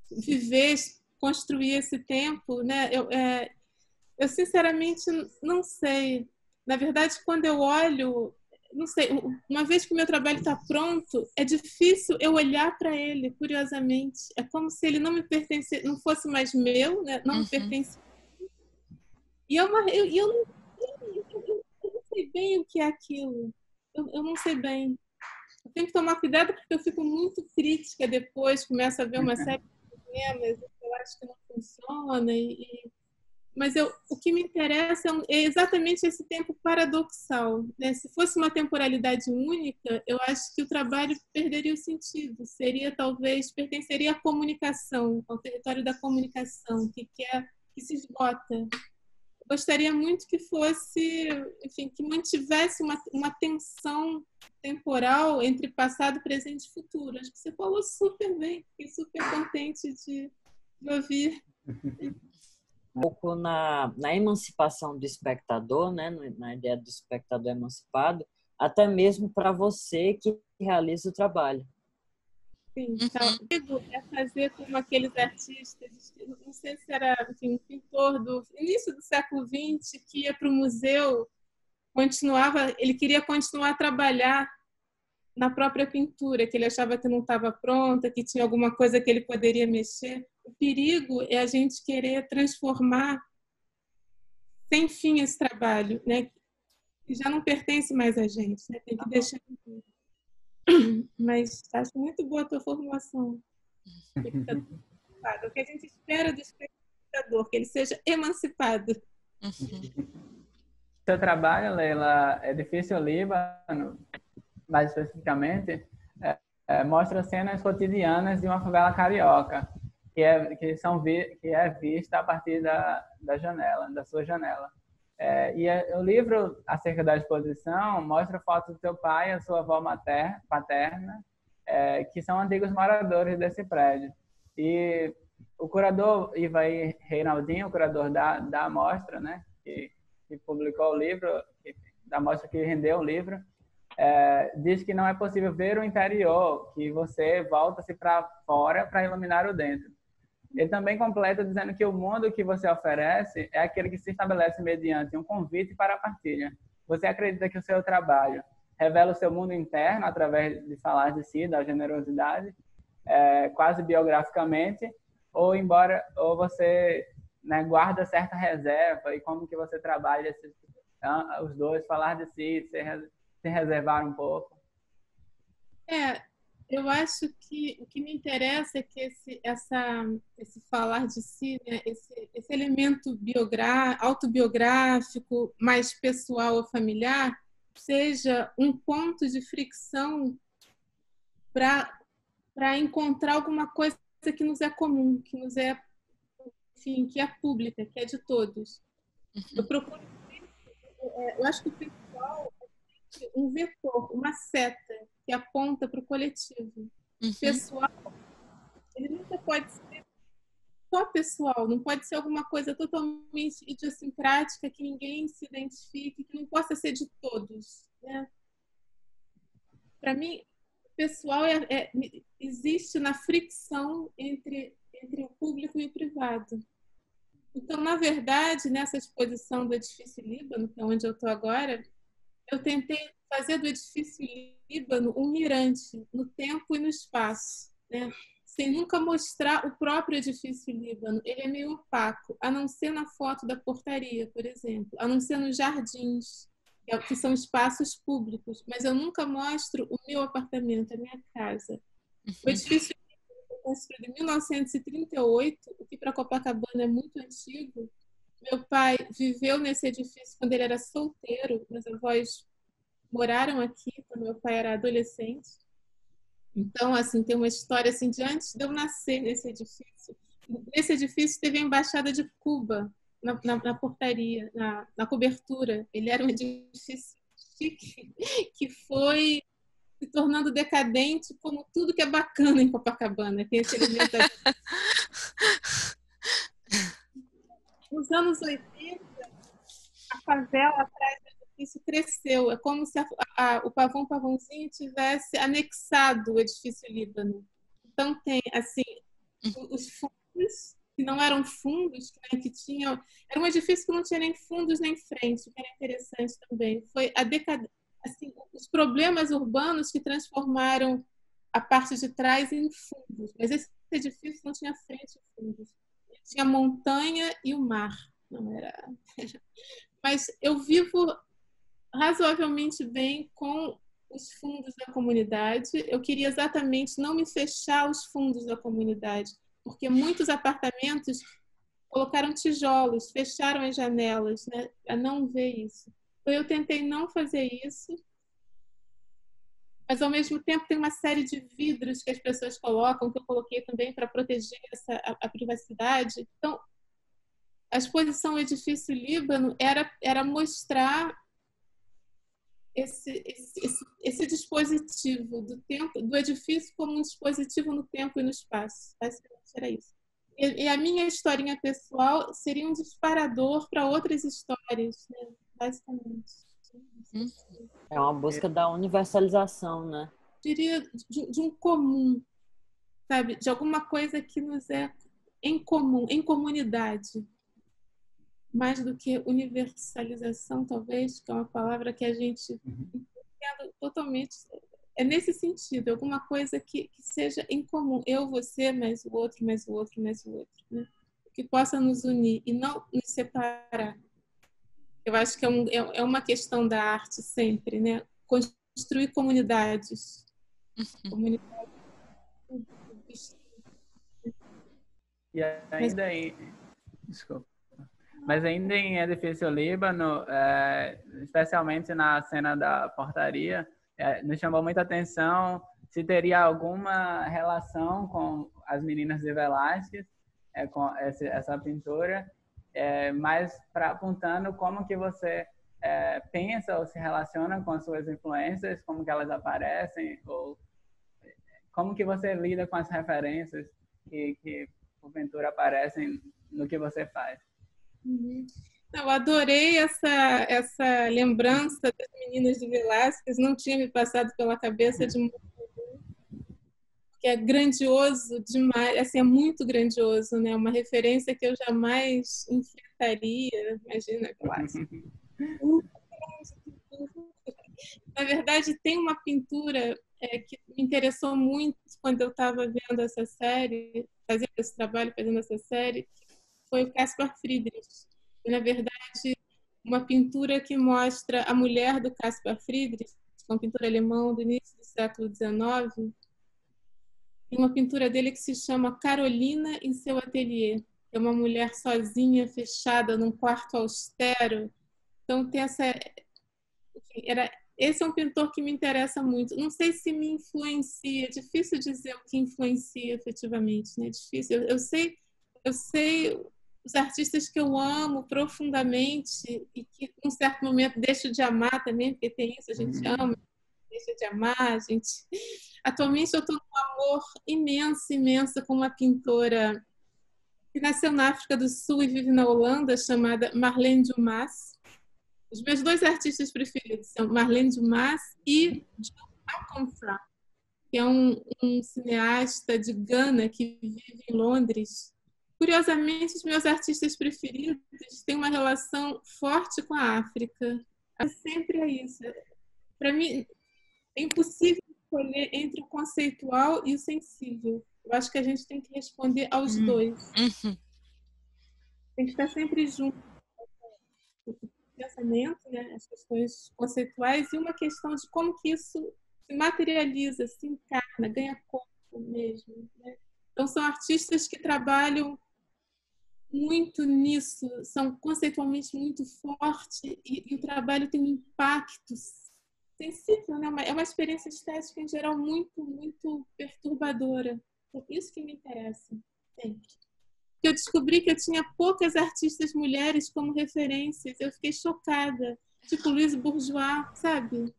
Viver, construir esse tempo, né? Eu sinceramente não sei. Na verdade, quando eu olho, não sei, uma vez que o meu trabalho está pronto, é difícil eu olhar para ele, curiosamente. É como se ele não me pertencesse, não fosse mais meu, né? Não me pertence. E eu não sei bem o que é aquilo. Eu não sei bem. Eu tenho que tomar cuidado porque eu fico muito crítica depois, começo a ver uma série de problemas, eu acho que não funciona. Mas o que me interessa é exatamente esse tempo paradoxal, né? Se fosse uma temporalidade única, eu acho que o trabalho perderia o sentido. Pertenceria à comunicação, ao território da comunicação, que se esgota. Gostaria muito que fosse, enfim, que mantivesse uma tensão temporal entre passado, presente e futuro. Acho que você falou super bem, fiquei super contente de ouvir. Um pouco na emancipação do espectador, né? Na ideia do espectador emancipado, até mesmo para você que realiza o trabalho. Sim, então, é fazer como aqueles artistas, não sei se era, enfim, um pintor do início do século XX que ia para o museu, ele queria continuar a trabalhar na própria pintura, que ele achava que não estava pronta, que tinha alguma coisa que ele poderia mexer. O perigo é a gente querer transformar sem fim esse trabalho, né? Que já não pertence mais a gente, né? Tem que deixar. Mas acho muito boa a tua formulação. O que a gente espera do espectador, que ele seja emancipado. Seu trabalho, Leila, é Difícil Líbano, mais especificamente, mostra cenas cotidianas de uma favela carioca, que é vista a partir da janela, da sua janela. O livro acerca da exposição mostra fotos do seu pai e a sua avó paterna, que são antigos moradores desse prédio. E o curador Ivair Reinaldinho, o curador da amostra, né, que publicou o livro, da amostra que rendeu o livro, diz que não é possível ver o interior, que você volta-se para fora para iluminar o dentro. Ele também completa dizendo que o mundo que você oferece é aquele que se estabelece mediante um convite para a partilha. Você acredita que o seu trabalho revela o seu mundo interno através de falar de si, da generosidade, quase biograficamente, ou você, né, guarda certa reserva, e como que você trabalha os dois, falar de si, se reservar um pouco? Eu acho que o que me interessa é que esse falar de si, né, esse elemento autobiográfico, mais pessoal ou familiar, seja um ponto de fricção para encontrar alguma coisa que nos é comum, que nos é, enfim, que é pública, que é de todos. Eu acho que o pessoal é um vetor, uma seta que aponta para o coletivo. O pessoal, ele nunca pode ser só pessoal, não pode ser alguma coisa totalmente idiosincrática que ninguém se identifique, que não possa ser de todos, né? Para mim, o pessoal existe na fricção entre o público e o privado. Então, na verdade, nessa exposição do Edifício Líbano, que é onde eu estou agora, eu tentei fazer do Edifício Líbano um mirante no tempo e no espaço, né? Sem nunca mostrar o próprio Edifício Líbano. Ele é meio opaco, a não ser na foto da portaria, por exemplo, a não ser nos jardins. que são espaços públicos, mas eu nunca mostro o meu apartamento, a minha casa. O edifício foi construído em 1938, o que para Copacabana é muito antigo. Meu pai viveu nesse edifício quando ele era solteiro, meus avós moraram aqui quando meu pai era adolescente. Então, assim, tem uma história assim, de antes de eu nascer nesse edifício. Nesse edifício teve a Embaixada de Cuba, na portaria, na cobertura. Ele era um edifício chique, que foi se tornando decadente, como tudo que é bacana em Copacabana. Tem esse elemento. Nos anos 80, a favela atrás do edifício cresceu. É como se o Pavãozinho tivesse anexado o edifício Líbano. Então, tem, assim, os fundos, que não eram fundos, né, que tinham... Era um edifício que não tinha nem fundos nem frente, o que era interessante também. Foi a assim, os problemas urbanos que transformaram a parte de trás em fundos. Mas esse edifício não tinha frente e fundos. Tinha a montanha e o mar. Não era... Mas eu vivo razoavelmente bem com os fundos da comunidade. Eu queria exatamente não me fechar aos fundos da comunidade, porque muitos apartamentos colocaram tijolos, fecharam as janelas, né, para não ver isso. Então, eu tentei não fazer isso, mas, ao mesmo tempo, tem uma série de vidros que as pessoas colocam, que eu coloquei também para proteger a privacidade. Então, a exposição Edifício Líbano era mostrar esse dispositivo do edifício como um dispositivo no tempo e no espaço. Basicamente era isso. E a minha historinha pessoal seria um disparador para outras histórias, né? Basicamente. É uma busca da universalização, né? Eu diria de um comum, sabe? De alguma coisa que nos é em comum, em comunidade. Mais do que universalização, talvez, que é uma palavra que a gente entende totalmente. É nesse sentido, alguma coisa que seja em comum. Eu, você, mais o outro, mais o outro, mais o outro. Né? Que possa nos unir e não nos separar. Eu acho que é uma questão da arte sempre, né? Construir comunidades. Comunidades. E ainda aí... Desculpa. Mas ainda em Edifício Líbano, especialmente na cena da portaria, nos chamou muita atenção se teria alguma relação com as Meninas de Velázquez, com essa pintura, mas apontando como que você pensa ou se relaciona com as suas influências, como que elas aparecem, ou como que você lida com as referências que porventura aparecem no que você faz. Eu adorei essa lembrança das Meninas de Velázquez, não tinha me passado pela cabeça de modo nenhum, que é grandioso demais, assim, é muito grandioso, né? Uma referência que eu jamais enfrentaria, imagina, clássico. Na verdade, tem uma pintura que me interessou muito quando eu estava vendo essa série, fazendo esse trabalho, fazendo essa série, foi o Caspar Friedrich. E, na verdade, uma pintura que mostra a mulher do Caspar Friedrich, que é um pintor alemão do início do século XIX. Tem uma pintura dele que se chama Carolina em seu ateliê. É uma mulher sozinha, fechada num quarto austero. Então, tem esse é um pintor que me interessa muito. Não sei se me influencia, é difícil dizer o que influencia efetivamente, né? É difícil. Eu sei os artistas que eu amo profundamente e que, num certo momento, deixo de amar também, porque tem isso, a gente ama, deixa de amar, a gente... Atualmente eu estou num amor imenso com uma pintora que nasceu na África do Sul e vive na Holanda, chamada Marlene Dumas. Os meus dois artistas preferidos são Marlene Dumas e John Malcolm-Front, que é um cineasta de Gana que vive em Londres. Curiosamente, os meus artistas preferidos têm uma relação forte com a África. Sempre é isso. Para mim, é impossível escolher entre o conceitual e o sensível. Eu acho que a gente tem que responder aos dois. Tem que estar sempre junto. pensamento, né? As questões conceituais, e uma questão de como que isso se materializa, se encarna, ganha corpo mesmo, né? Então, são artistas que trabalham muito nisso, são conceitualmente muito fortes, e o trabalho tem um impacto sensível, né? É uma experiência estética, em geral, muito, muito perturbadora. É isso que me interessa, sempre. Eu descobri que eu tinha poucas artistas mulheres como referências. Eu fiquei chocada. Tipo Louise Bourgeois, sabe?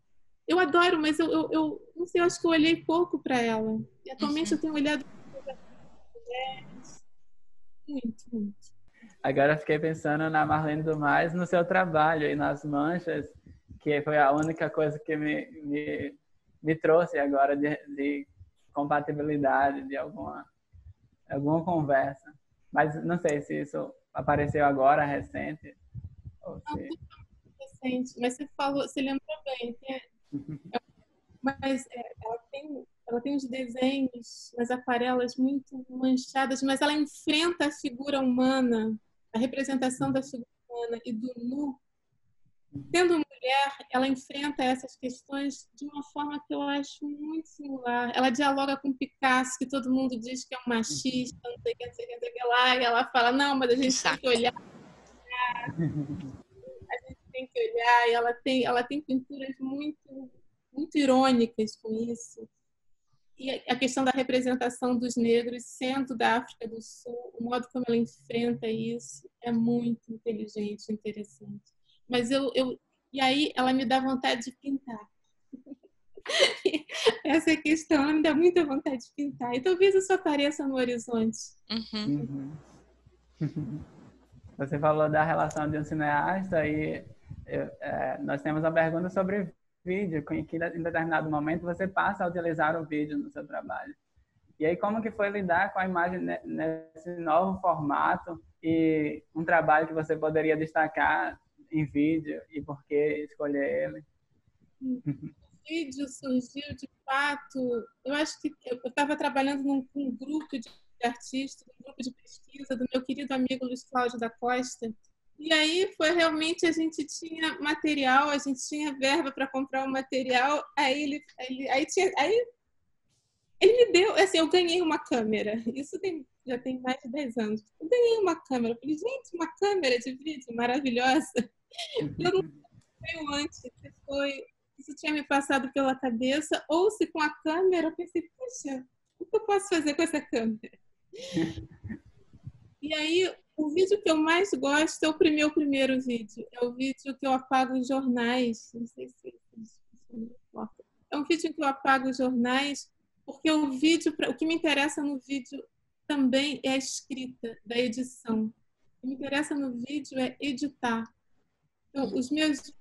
Eu adoro, mas eu não sei, eu acho que eu olhei pouco para ela. E atualmente eu tenho olhado muito, muito. Agora eu fiquei pensando na Marlene Dumas, no seu trabalho e nas manchas, que foi a única coisa que me trouxe agora de compatibilidade, de alguma conversa. Mas não sei se isso apareceu agora, recente. Ou se... Recente, mas você lembrou bem. Mas ela tem os desenhos, as aquarelas muito manchadas, mas ela enfrenta a figura humana, a representação da figura humana e do nu. Sendo mulher, ela enfrenta essas questões de uma forma que eu acho muito singular. Ela dialoga com Picasso, que todo mundo diz que é um machista, não sei o que, não sei o que, não sei o que lá, e ela fala, não, mas a gente tem que olhar, e ela tem pinturas muito, muito irônicas com isso. E a questão da representação dos negros sendo da África do Sul, o modo como ela enfrenta isso é muito inteligente, interessante. Mas e aí ela me dá vontade de pintar. Essa questão ela me dá muita vontade de pintar. E talvez isso apareça no horizonte. Você falou da relação de um cineasta e nós temos uma pergunta sobre vídeo, em que em determinado momento você passa a utilizar o vídeo no seu trabalho. E aí, como que foi lidar com a imagem nesse novo formato e um trabalho que você poderia destacar em vídeo e por que escolher ele? O vídeo surgiu, de fato, eu acho que eu estava trabalhando num grupo de artistas, um grupo de pesquisa do meu querido amigo Luiz Cláudio da Costa. E aí foi realmente, a gente tinha material, a gente tinha verba para comprar o material, aí ele me deu, assim, eu ganhei uma câmera, isso já tem mais de 10 anos. Eu ganhei uma câmera, eu falei, gente, uma câmera de vídeo maravilhosa. Eu não sei antes, isso tinha me passado pela cabeça, ou se com a câmera, eu pensei, puxa, o que eu posso fazer com essa câmera? E aí, o vídeo que eu mais gosto é o meu primeiro vídeo. É o vídeo que eu apago os jornais. Não sei se importa. É um vídeo que eu apago os jornais, porque o que me interessa no vídeo também é a escrita, da edição. O que me interessa no vídeo é editar. Então, os meus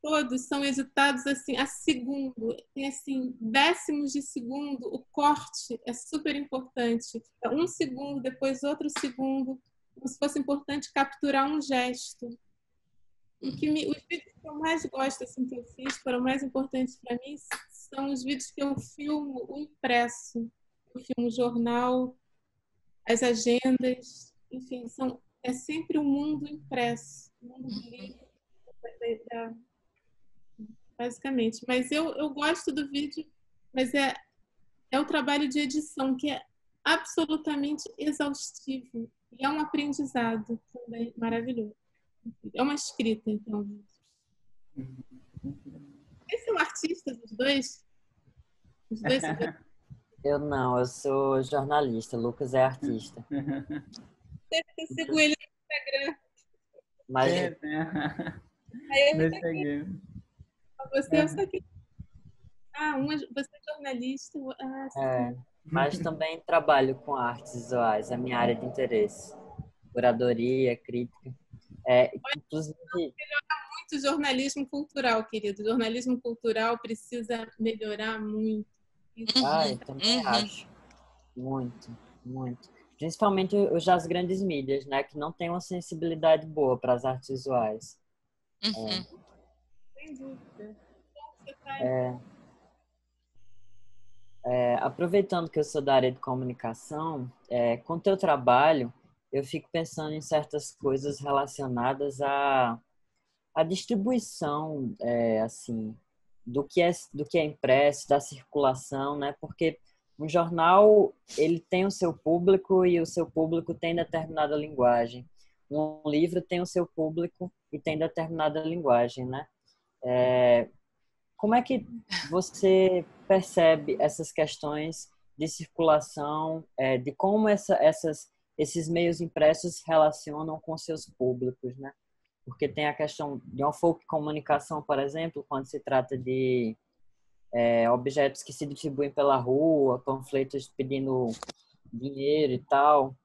todos são editados assim a segundo, tem assim décimos de segundo, o corte é super importante. É um segundo, depois outro segundo, como se fosse importante capturar um gesto. Os vídeos que eu mais gosto, assim, que eu fiz, foram mais importantes para mim, são os vídeos que eu filmo o impresso. Eu filmo o jornal, as agendas, enfim, é sempre o mundo impresso, o mundo do livro, basicamente. Mas eu gosto do vídeo, mas é o trabalho de edição, que é absolutamente exaustivo. E é um aprendizado também maravilhoso. É uma escrita, então. Esse é o artista dos dois? Os dois são... Eu não, eu sou jornalista. Lucas é artista. Eu sigo ele no Instagram. Mas você, eu sei que... você é jornalista. mas também trabalho com artes visuais, é a minha área de interesse. Curadoria, crítica. Inclusive... Melhorar muito o jornalismo cultural, querido. O jornalismo cultural precisa melhorar muito. Eu também acho. Muito, muito. Principalmente as grandes mídias, né? Que não têm uma sensibilidade boa para as artes visuais. Sem dúvida. Aproveitando que eu sou da área de comunicação, com o teu trabalho, eu fico pensando em certas coisas relacionadas a distribuição, assim, do que é impresso, da circulação, né? Porque um jornal, ele tem o seu público e o seu público tem determinada linguagem. Um livro tem o seu público e tem determinada linguagem, né? Como é que você percebe essas questões de circulação, de como esses meios impressos se relacionam com seus públicos, né? Porque tem a questão de uma folk comunicação, por exemplo, quando se trata de objetos que se distribuem pela rua, panfletos pedindo dinheiro e tal.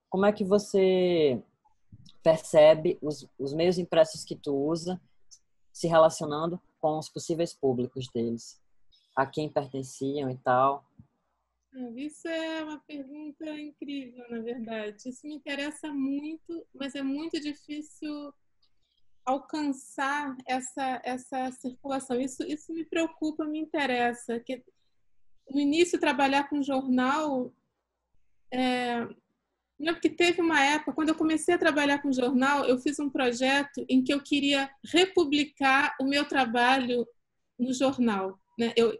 Como é que você percebe os meios impressos que tu usa se relacionando com os possíveis públicos deles? A quem pertenciam e tal? Isso é uma pergunta incrível, na verdade. Isso me interessa muito, mas é muito difícil alcançar essa circulação. Isso me preocupa, me interessa. Que no início, trabalhar com jornal... Não, porque teve uma época, quando eu comecei a trabalhar com jornal, eu fiz um projeto em que eu queria republicar o meu trabalho no jornal, né? Eu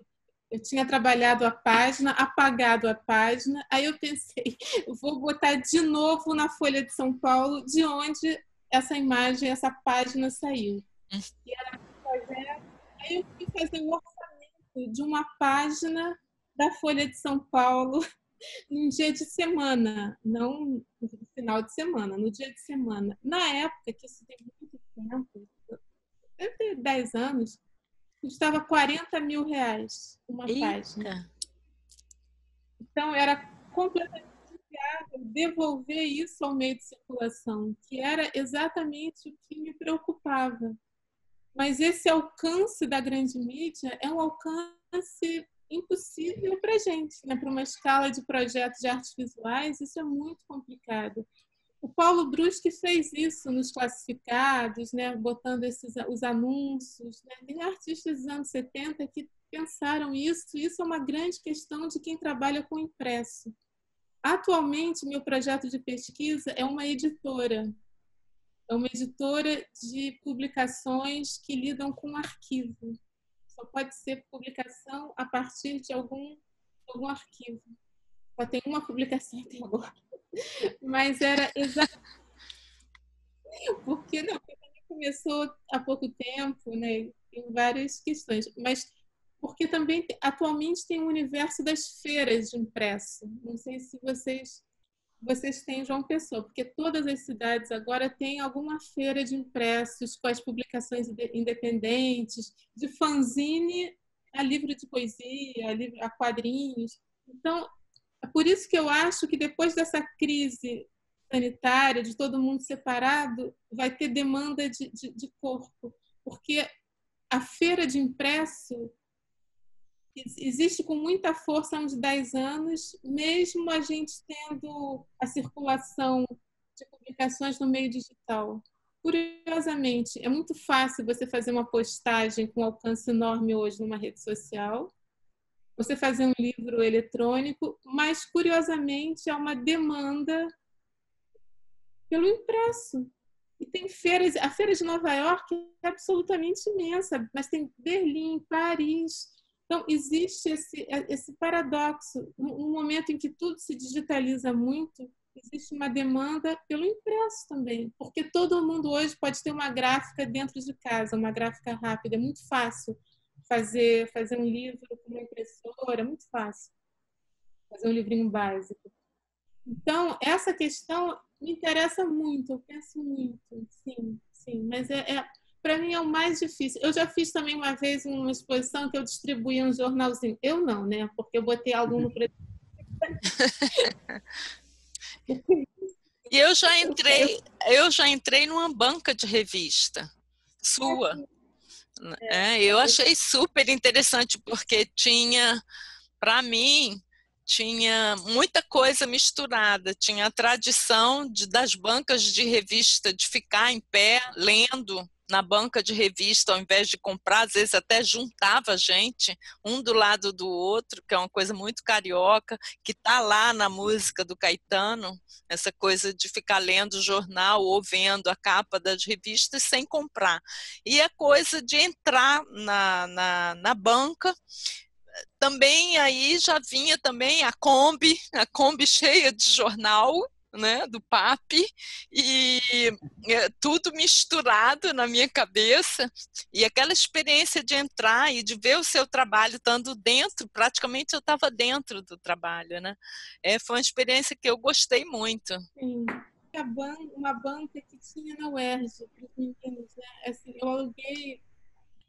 tinha trabalhado a página, apagado a página, aí eu pensei, eu vou botar de novo na Folha de São Paulo, de onde essa imagem, essa página saiu. E era um projeto, aí eu fui fazer o orçamento de uma página da Folha de São Paulo num dia de semana, não no final de semana, no dia de semana. Na época, que isso tem muito tempo, deve ter 10 anos, custava R$40 mil uma página. Então, era completamente inviável devolver isso ao meio de circulação, que era exatamente o que me preocupava. Mas esse alcance da grande mídia é um alcance impossível para a gente, né? Para uma escala de projetos de artes visuais, isso é muito complicado. O Paulo Bruschi fez isso nos classificados, né? Botando os anúncios, né? Tem artistas dos anos 70 que pensaram isso. Isso é uma grande questão de quem trabalha com impresso. Atualmente, meu projeto de pesquisa é uma editora. É uma editora de publicações que lidam com arquivo. Só pode ser publicação a partir de algum arquivo. Só tem uma publicação até agora. Mas era exatamente... Porque também começou há pouco tempo, né? Tem várias questões. Mas porque também atualmente tem o universo das feiras de impresso. Não sei se vocês têm João Pessoa, porque todas as cidades agora têm alguma feira de impressos com as publicações independentes, de fanzine a livro de poesia, a quadrinhos. Então, é por isso que eu acho que depois dessa crise sanitária, de todo mundo separado, vai ter demanda de corpo, porque a feira de impresso existe com muita força há uns 10 anos, mesmo a gente tendo a circulação de publicações no meio digital. Curiosamente, é muito fácil você fazer uma postagem com alcance enorme hoje numa rede social, você fazer um livro eletrônico, mas, curiosamente, há uma demanda pelo impresso. E tem feiras, a Feira de Nova York é absolutamente imensa, mas tem Berlim, Paris. Então, existe esse paradoxo. No momento em que tudo se digitaliza muito, existe uma demanda pelo impresso também, porque todo mundo hoje pode ter uma gráfica dentro de casa, uma gráfica rápida. É muito fácil fazer um livro com uma impressora, é muito fácil fazer um livrinho básico. Então, essa questão me interessa muito, eu penso muito, sim, mas para mim é o mais difícil. Eu já fiz também uma vez uma exposição que eu distribuía um jornalzinho. Eu não, né? Porque eu botei aluno para... E eu já entrei numa banca de revista sua. Eu achei super interessante, porque para mim, tinha muita coisa misturada. Tinha a tradição das bancas de revista, de ficar em pé, lendo, na banca de revista, ao invés de comprar, às vezes até juntava gente, um do lado do outro, que é uma coisa muito carioca, que está lá na música do Caetano, essa coisa de ficar lendo jornal ou vendo a capa das revistas sem comprar. E a coisa de entrar na banca, também aí já vinha também a Kombi cheia de jornal, né, do PAP, e tudo misturado na minha cabeça, e aquela experiência de entrar e de ver o seu trabalho estando dentro, praticamente eu estava dentro do trabalho, né? Foi uma experiência que eu gostei muito. Sim. Uma banca que tinha na UERJ para os meninos, né? Assim, eu aluguei.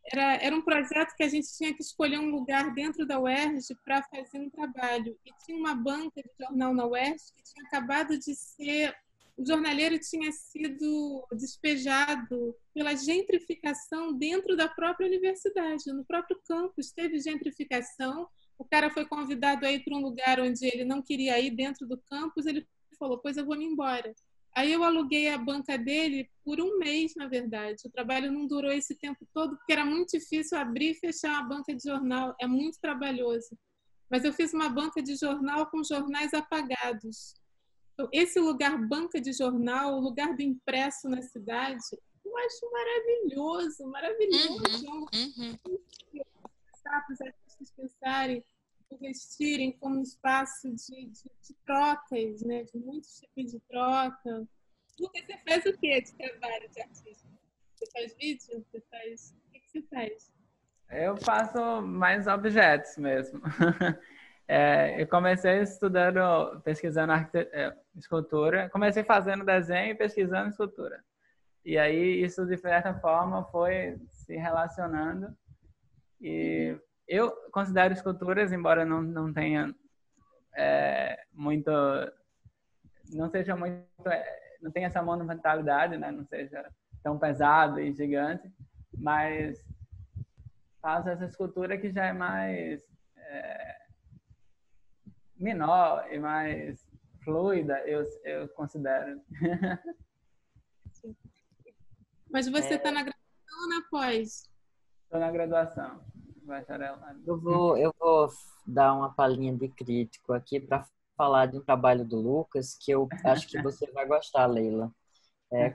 Era um projeto que a gente tinha que escolher um lugar dentro da UERJ para fazer um trabalho. E tinha uma banca de jornal na UERJ que tinha acabado de ser... O jornaleiro tinha sido despejado pela gentrificação dentro da própria universidade, no próprio campus. Teve gentrificação, o cara foi convidado a ir para um lugar onde ele não queria ir dentro do campus, ele falou, pois eu vou me embora. Aí eu aluguei a banca dele por um mês, na verdade. O trabalho não durou esse tempo todo, porque era muito difícil abrir e fechar uma banca de jornal. É muito trabalhoso. Mas eu fiz uma banca de jornal com jornais apagados. Então, esse lugar, banca de jornal, o lugar do impresso na cidade, eu acho maravilhoso, maravilhoso. Para os artistas pensarem, investirem como um espaço de trocas, né? De muitos tipos de troca. Lucas, você faz o que de trabalho de artista? Você faz vídeo? Você faz... O que você faz? Eu faço mais objetos mesmo. Eu comecei pesquisando escultura. Comecei fazendo desenho e pesquisando escultura. E aí isso, de certa forma, foi se relacionando. E eu considero esculturas, embora não tenha muito... Não seja muito... não tenha essa monumentalidade, né? Não seja tão pesado e gigante, mas faço essa escultura que já é mais menor e mais fluida, eu considero. Mas você está na graduação ou na pós? Estou na graduação, bacharel. Eu vou dar uma palhinha de crítico aqui para falar de um trabalho do Lucas que eu acho que você vai gostar, Leila.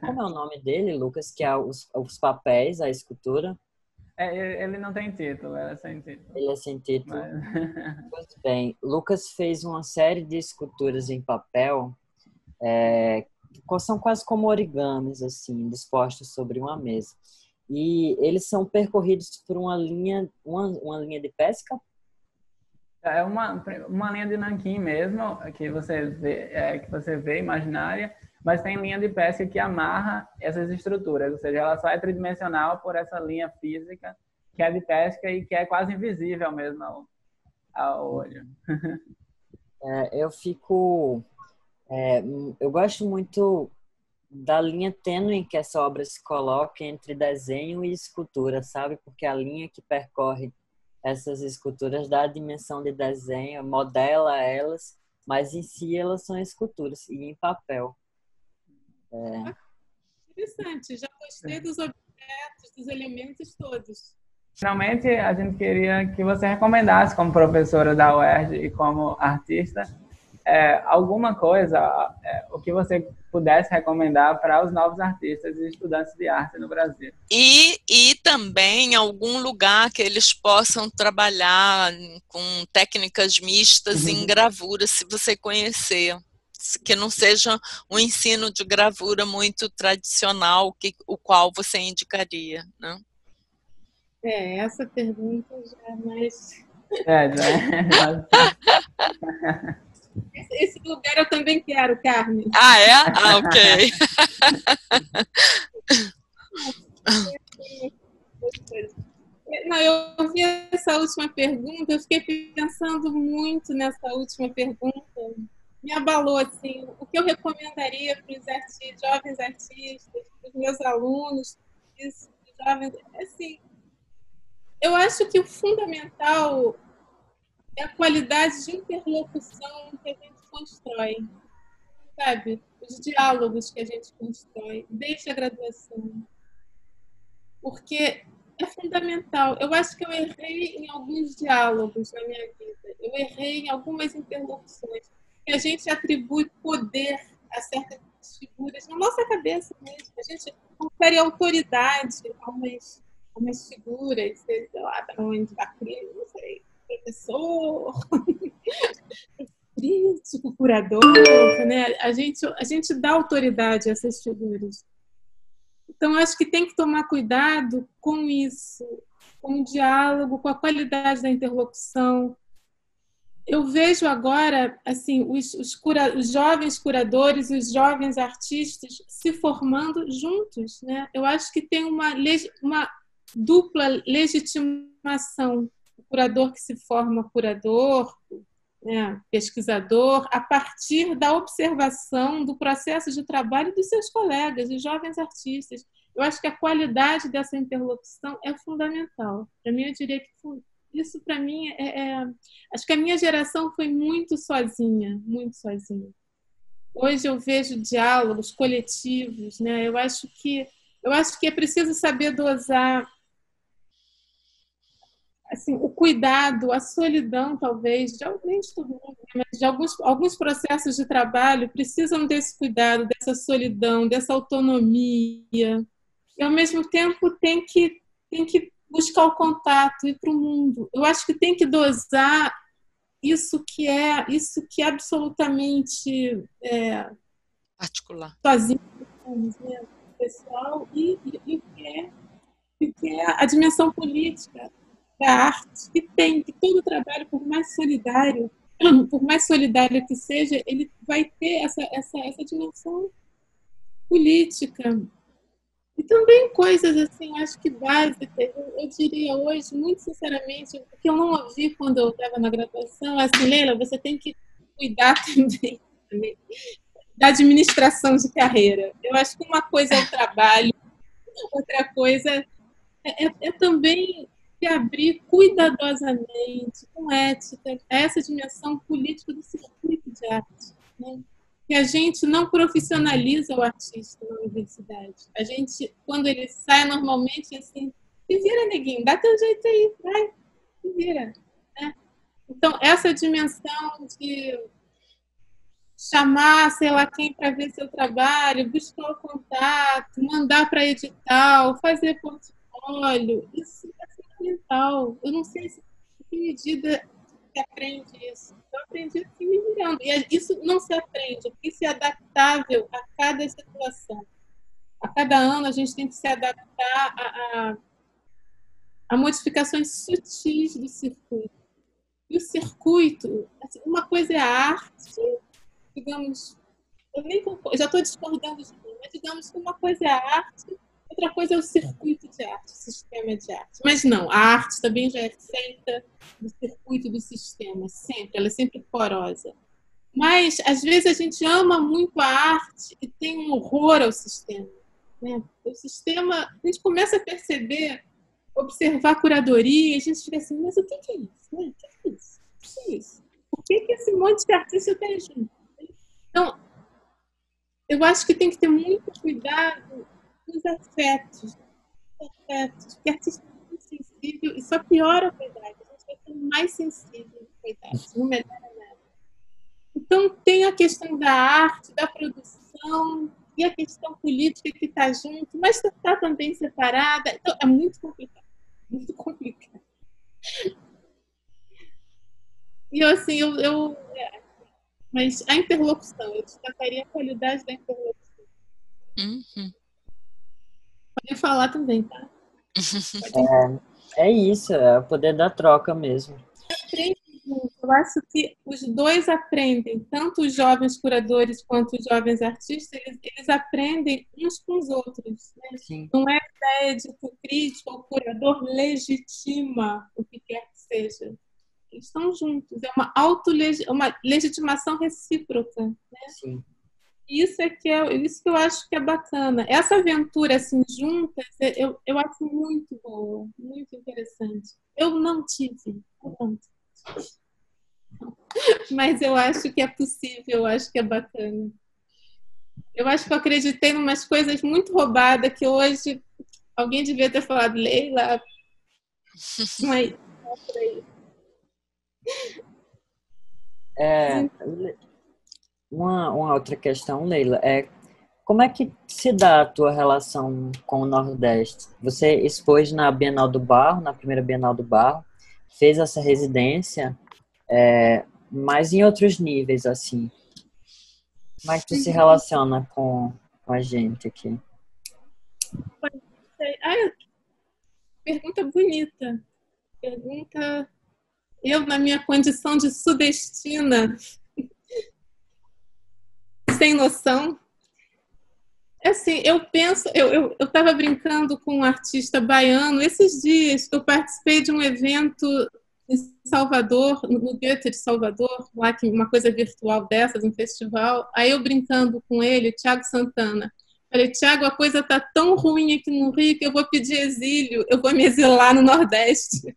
Como é o nome dele, Lucas? Que é os papéis, a escultura? Ele não tem título, ele é sem título. Ele é sem título. Mas... Pois bem, Lucas fez uma série de esculturas em papel, são quase como origamis, assim, dispostos sobre uma mesa. E eles são percorridos por uma linha de pesca? É uma linha de nanquim mesmo, que você vê imaginária, mas tem linha de pesca que amarra essas estruturas, ou seja, ela só é tridimensional por essa linha física que é de pesca e que é quase invisível mesmo ao olho. Eu gosto muito da linha tênue que essa obra se coloca entre desenho e escultura, sabe? Porque a linha que percorre essas esculturas dá a dimensão de desenho, modela elas, mas em si elas são esculturas e em papel. Interessante, já gostei dos objetos, dos elementos todos. Finalmente, a gente queria que você recomendasse, como professora da UERJ e como artista, alguma coisa, o que você pudesse recomendar para os novos artistas e estudantes de arte no Brasil. E também algum lugar que eles possam trabalhar com técnicas mistas em gravura, se você conhecer. Que não seja um ensino de gravura muito tradicional, o qual você indicaria, né? Essa pergunta já é mais... Esse lugar eu também quero, Carmen. Ah, é? Ah, ok. Não, eu vi essa última pergunta, eu fiquei pensando muito nessa última pergunta. Me abalou, assim, o que eu recomendaria para os jovens artistas, para os meus alunos, jovens, assim, eu acho que o fundamental é a qualidade de interlocução que a gente constrói, sabe? Os diálogos que a gente constrói desde a graduação. porque é fundamental. Eu acho que eu errei em alguns diálogos na minha vida, eu errei em algumas interlocuções, que a gente atribui poder a certas figuras na nossa cabeça mesmo. A gente confere autoridade a umas figuras, sei lá, para onde vai, não sei, professor, crítico, curador, né? A gente dá autoridade a essas figuras. Então, acho que tem que tomar cuidado com isso, com o diálogo, com a qualidade da interlocução. Eu vejo agora assim os jovens curadores, os jovens artistas se formando juntos, né? Eu acho que tem uma dupla legitimação. O curador que se forma curador, né, pesquisador, a partir da observação do processo de trabalho dos seus colegas, os jovens artistas. Eu acho que a qualidade dessa interlocução é fundamental. Para mim, eu diria que isso, para mim, acho que a minha geração foi muito sozinha, muito sozinha. Hoje eu vejo diálogos coletivos, né? Eu acho que é preciso saber dosar assim, o cuidado, a solidão, talvez, de todo mundo, mas de alguns processos de trabalho precisam desse cuidado, dessa solidão, dessa autonomia. E, ao mesmo tempo, tem que buscar o contato, ir para o mundo. Eu acho que tem que dosar isso que é absolutamente particular, sozinho, né, pessoal, e o que é a dimensão política da arte, que todo trabalho, por mais solidário que seja, ele vai ter essa dimensão política. E também coisas assim, acho que básicas. Eu diria hoje, muito sinceramente, o que eu não ouvi quando eu estava na graduação, é assim, Leila, você tem que cuidar também da administração de carreira. Eu acho que uma coisa é o trabalho, outra coisa é também se abrir cuidadosamente, com ética, a essa dimensão política do circuito de arte, né? Que a gente não profissionaliza o artista na universidade. A gente, quando ele sai, normalmente, assim, se vira, neguinho, dá teu jeito aí, vai, se vira, né? Então, essa dimensão de chamar, sei lá quem, para ver seu trabalho, buscar o contato, mandar para edital, fazer portfólio, isso é fundamental. Eu não sei se que medida se aprende isso. Eu aprendi assim me virando. E isso não se aprende, isso é adaptável a cada situação. A cada ano a gente tem que se adaptar a modificações sutis do circuito. E o circuito, assim, uma coisa é a arte, digamos, eu já estou discordando de mim, mas digamos que uma coisa é a arte, outra coisa é o circuito de arte, o sistema de arte. Mas não, a arte também já é feita do circuito do sistema, sempre, ela é sempre porosa. Mas, às vezes, a gente ama muito a arte e tem um horror ao sistema, né? O sistema, a gente começa a perceber, observar a curadoria, e a gente fica assim, mas o que é isso? Né? O que é isso? O que é isso? Por que esse monte de artista está junto? Então, eu acho que tem que ter muito cuidado com os afetos, porque artista é muito sensível e só piora a verdade. A gente vai ser mais sensível à verdade, não melhora nada. Então, tem a questão da arte, da produção e a questão política que está junto, mas está também separada. Então, é muito complicado, muito complicado. E, assim, mas a interlocução, eu destacaria a qualidade da interlocução. Uhum. Pode falar também, tá? É isso, é o poder da troca mesmo. Eu acho que os dois aprendem, tanto os jovens curadores quanto os jovens artistas, eles aprendem uns com os outros. Né? Sim. Não é a ideia de que o crítico ou o curador legitima o que quer que seja. Eles estão juntos, é uma legitimação recíproca. Né? Sim. Isso que eu acho que é bacana. Essa aventura assim, juntas, eu acho muito boa, muito interessante. Eu não tive, mas eu acho que é possível, eu acho que é bacana. Eu acho que eu acreditei em umas coisas muito roubadas que hoje Alguém devia ter falado, Leila, mas... Uma outra questão, Leila, como é que se dá a tua relação com o Nordeste? Você expôs na Bienal do Barro, na primeira Bienal do Barro, fez essa residência, mas em outros níveis, assim. Como é que tu se relaciona com a gente aqui? Pergunta bonita. Pergunta... Eu, na minha condição de sudestina, sem noção. Assim, eu penso... Eu estava brincando com um artista baiano esses dias. Eu participei de um evento em Salvador, no Goethe de Salvador, lá que uma coisa virtual dessas, um festival. Aí eu brincando com ele, o Thiago Santana. Falei, Thiago, a coisa está tão ruim aqui no Rio que eu vou pedir exílio, eu vou me exilar no Nordeste.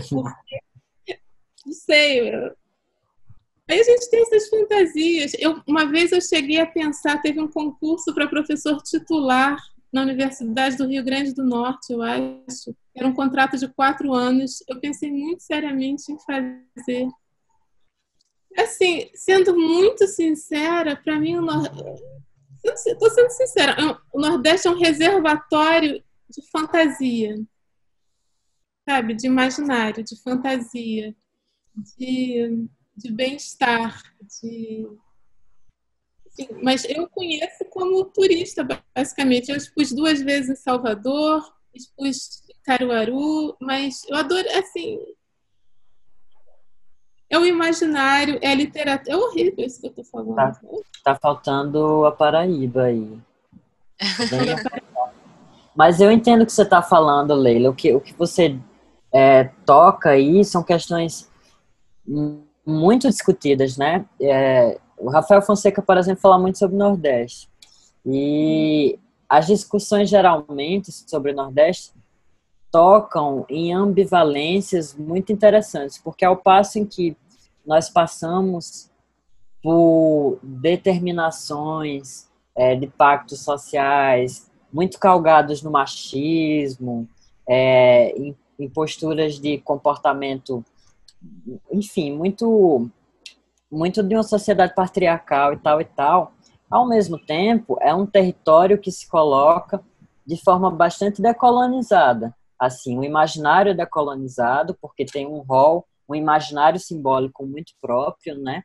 Porque, não sei. Aí a gente tem essas fantasias. Uma vez eu cheguei a pensar, teve um concurso para professor titular na Universidade do Rio Grande do Norte, eu acho. Era um contrato de 4 anos. Eu pensei muito seriamente em fazer. Assim, sendo muito sincera, para mim, estou sendo sincera, o Nordeste é um reservatório de fantasia, sabe? De imaginário, de fantasia, de bem-estar, Sim, mas eu conheço como turista, basicamente. Eu expus 2 vezes em Salvador, expus em Caruaru, mas eu adoro, assim, é o imaginário, é a literatura. É horrível isso que eu estou falando. Tá faltando a Paraíba aí. Mas eu entendo o que você está falando, Leila. O que você toca aí são questões muito discutidas, né? O Rafael Fonseca, por exemplo, fala muito sobre o Nordeste. E as discussões, geralmente, sobre o Nordeste tocam em ambivalências muito interessantes, porque ao passo em que nós passamos por determinações de pactos sociais muito calcados no machismo, em posturas de comportamento, enfim, muito de uma sociedade patriarcal e tal, ao mesmo tempo é um território que se coloca de forma bastante decolonizada. Assim, o imaginário é decolonizado porque tem um rol, um imaginário simbólico muito próprio, né?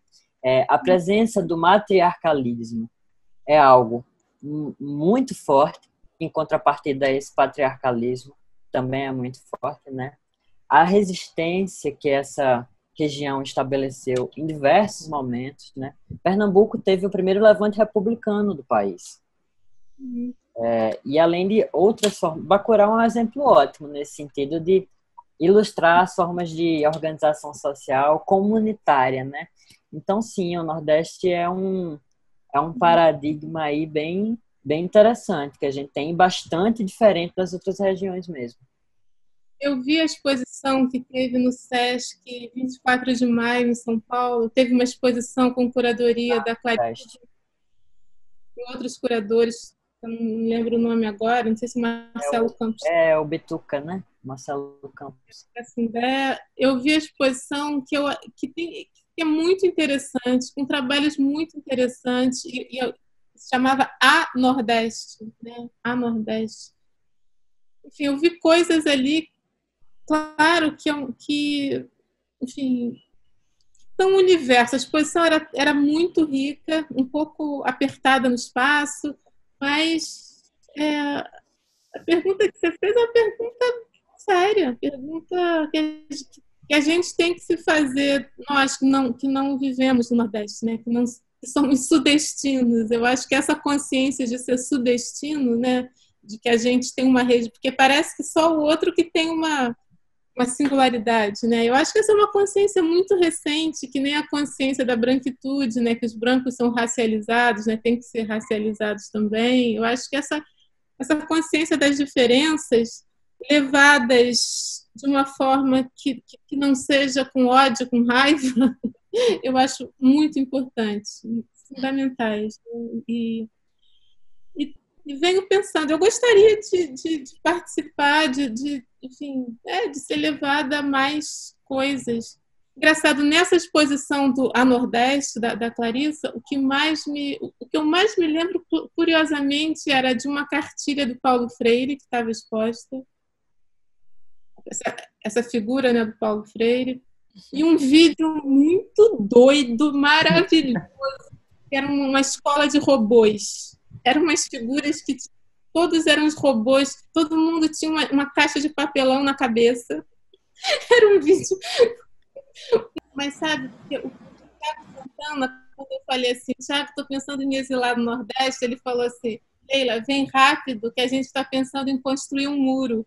A presença do matriarcalismo é algo muito forte, em contrapartida a esse patriarcalismo também é muito forte, né? A resistência que essa região estabeleceu em diversos momentos, né? Pernambuco teve o primeiro levante republicano do país. E além de outras formas, Bacurau é um exemplo ótimo nesse sentido de ilustrar as formas de organização social comunitária, né? Então, sim, o Nordeste é um paradigma aí bem interessante, que a gente tem bastante diferente das outras regiões mesmo. Eu vi a exposição que teve no SESC 24 de maio, em São Paulo. Teve uma exposição com curadoria da Clarice e outros curadores, eu não lembro o nome agora, não sei se Marcelo Campos. O Bituca, né? Marcelo Campos. Assim, eu vi a exposição que é muito interessante, com trabalhos muito interessantes, e se chamava A Nordeste, né? A Nordeste. Enfim, eu vi coisas ali, claro que enfim, são um universo. A exposição era muito rica, um pouco apertada no espaço, mas a pergunta que você fez é uma pergunta séria, pergunta que a gente tem que se fazer, nós que não vivemos no Nordeste, né? Que somos sudestinos. Eu acho que essa consciência de ser sudestino, né? De que a gente tem uma rede, porque parece que só o outro que tem uma singularidade, né? Eu acho que essa é uma consciência muito recente, que nem a consciência da branquitude, né? Que os brancos são racializados, né? Tem que ser racializados também. Eu acho que essa consciência das diferenças levadas de uma forma que não seja com ódio, com raiva, eu acho muito importante, fundamentais. E E venho pensando, eu gostaria de participar, enfim, de ser levada a mais coisas. Engraçado, nessa exposição do A Nordeste, da Clarissa, o que eu mais me lembro, curiosamente, era de uma cartilha do Paulo Freire, que estava exposta, essa figura, né, do Paulo Freire, e um vídeo muito doido, maravilhoso, que era uma escola de robôs. Eram umas figuras que todos eram os robôs, todo mundo tinha uma caixa de papelão na cabeça. Era um vídeo. Mas sabe, o Thiago Santana, quando eu falei assim, Thiago, estou pensando em me exilar no Nordeste, ele falou assim, Leila, vem rápido, que a gente está pensando em construir um muro.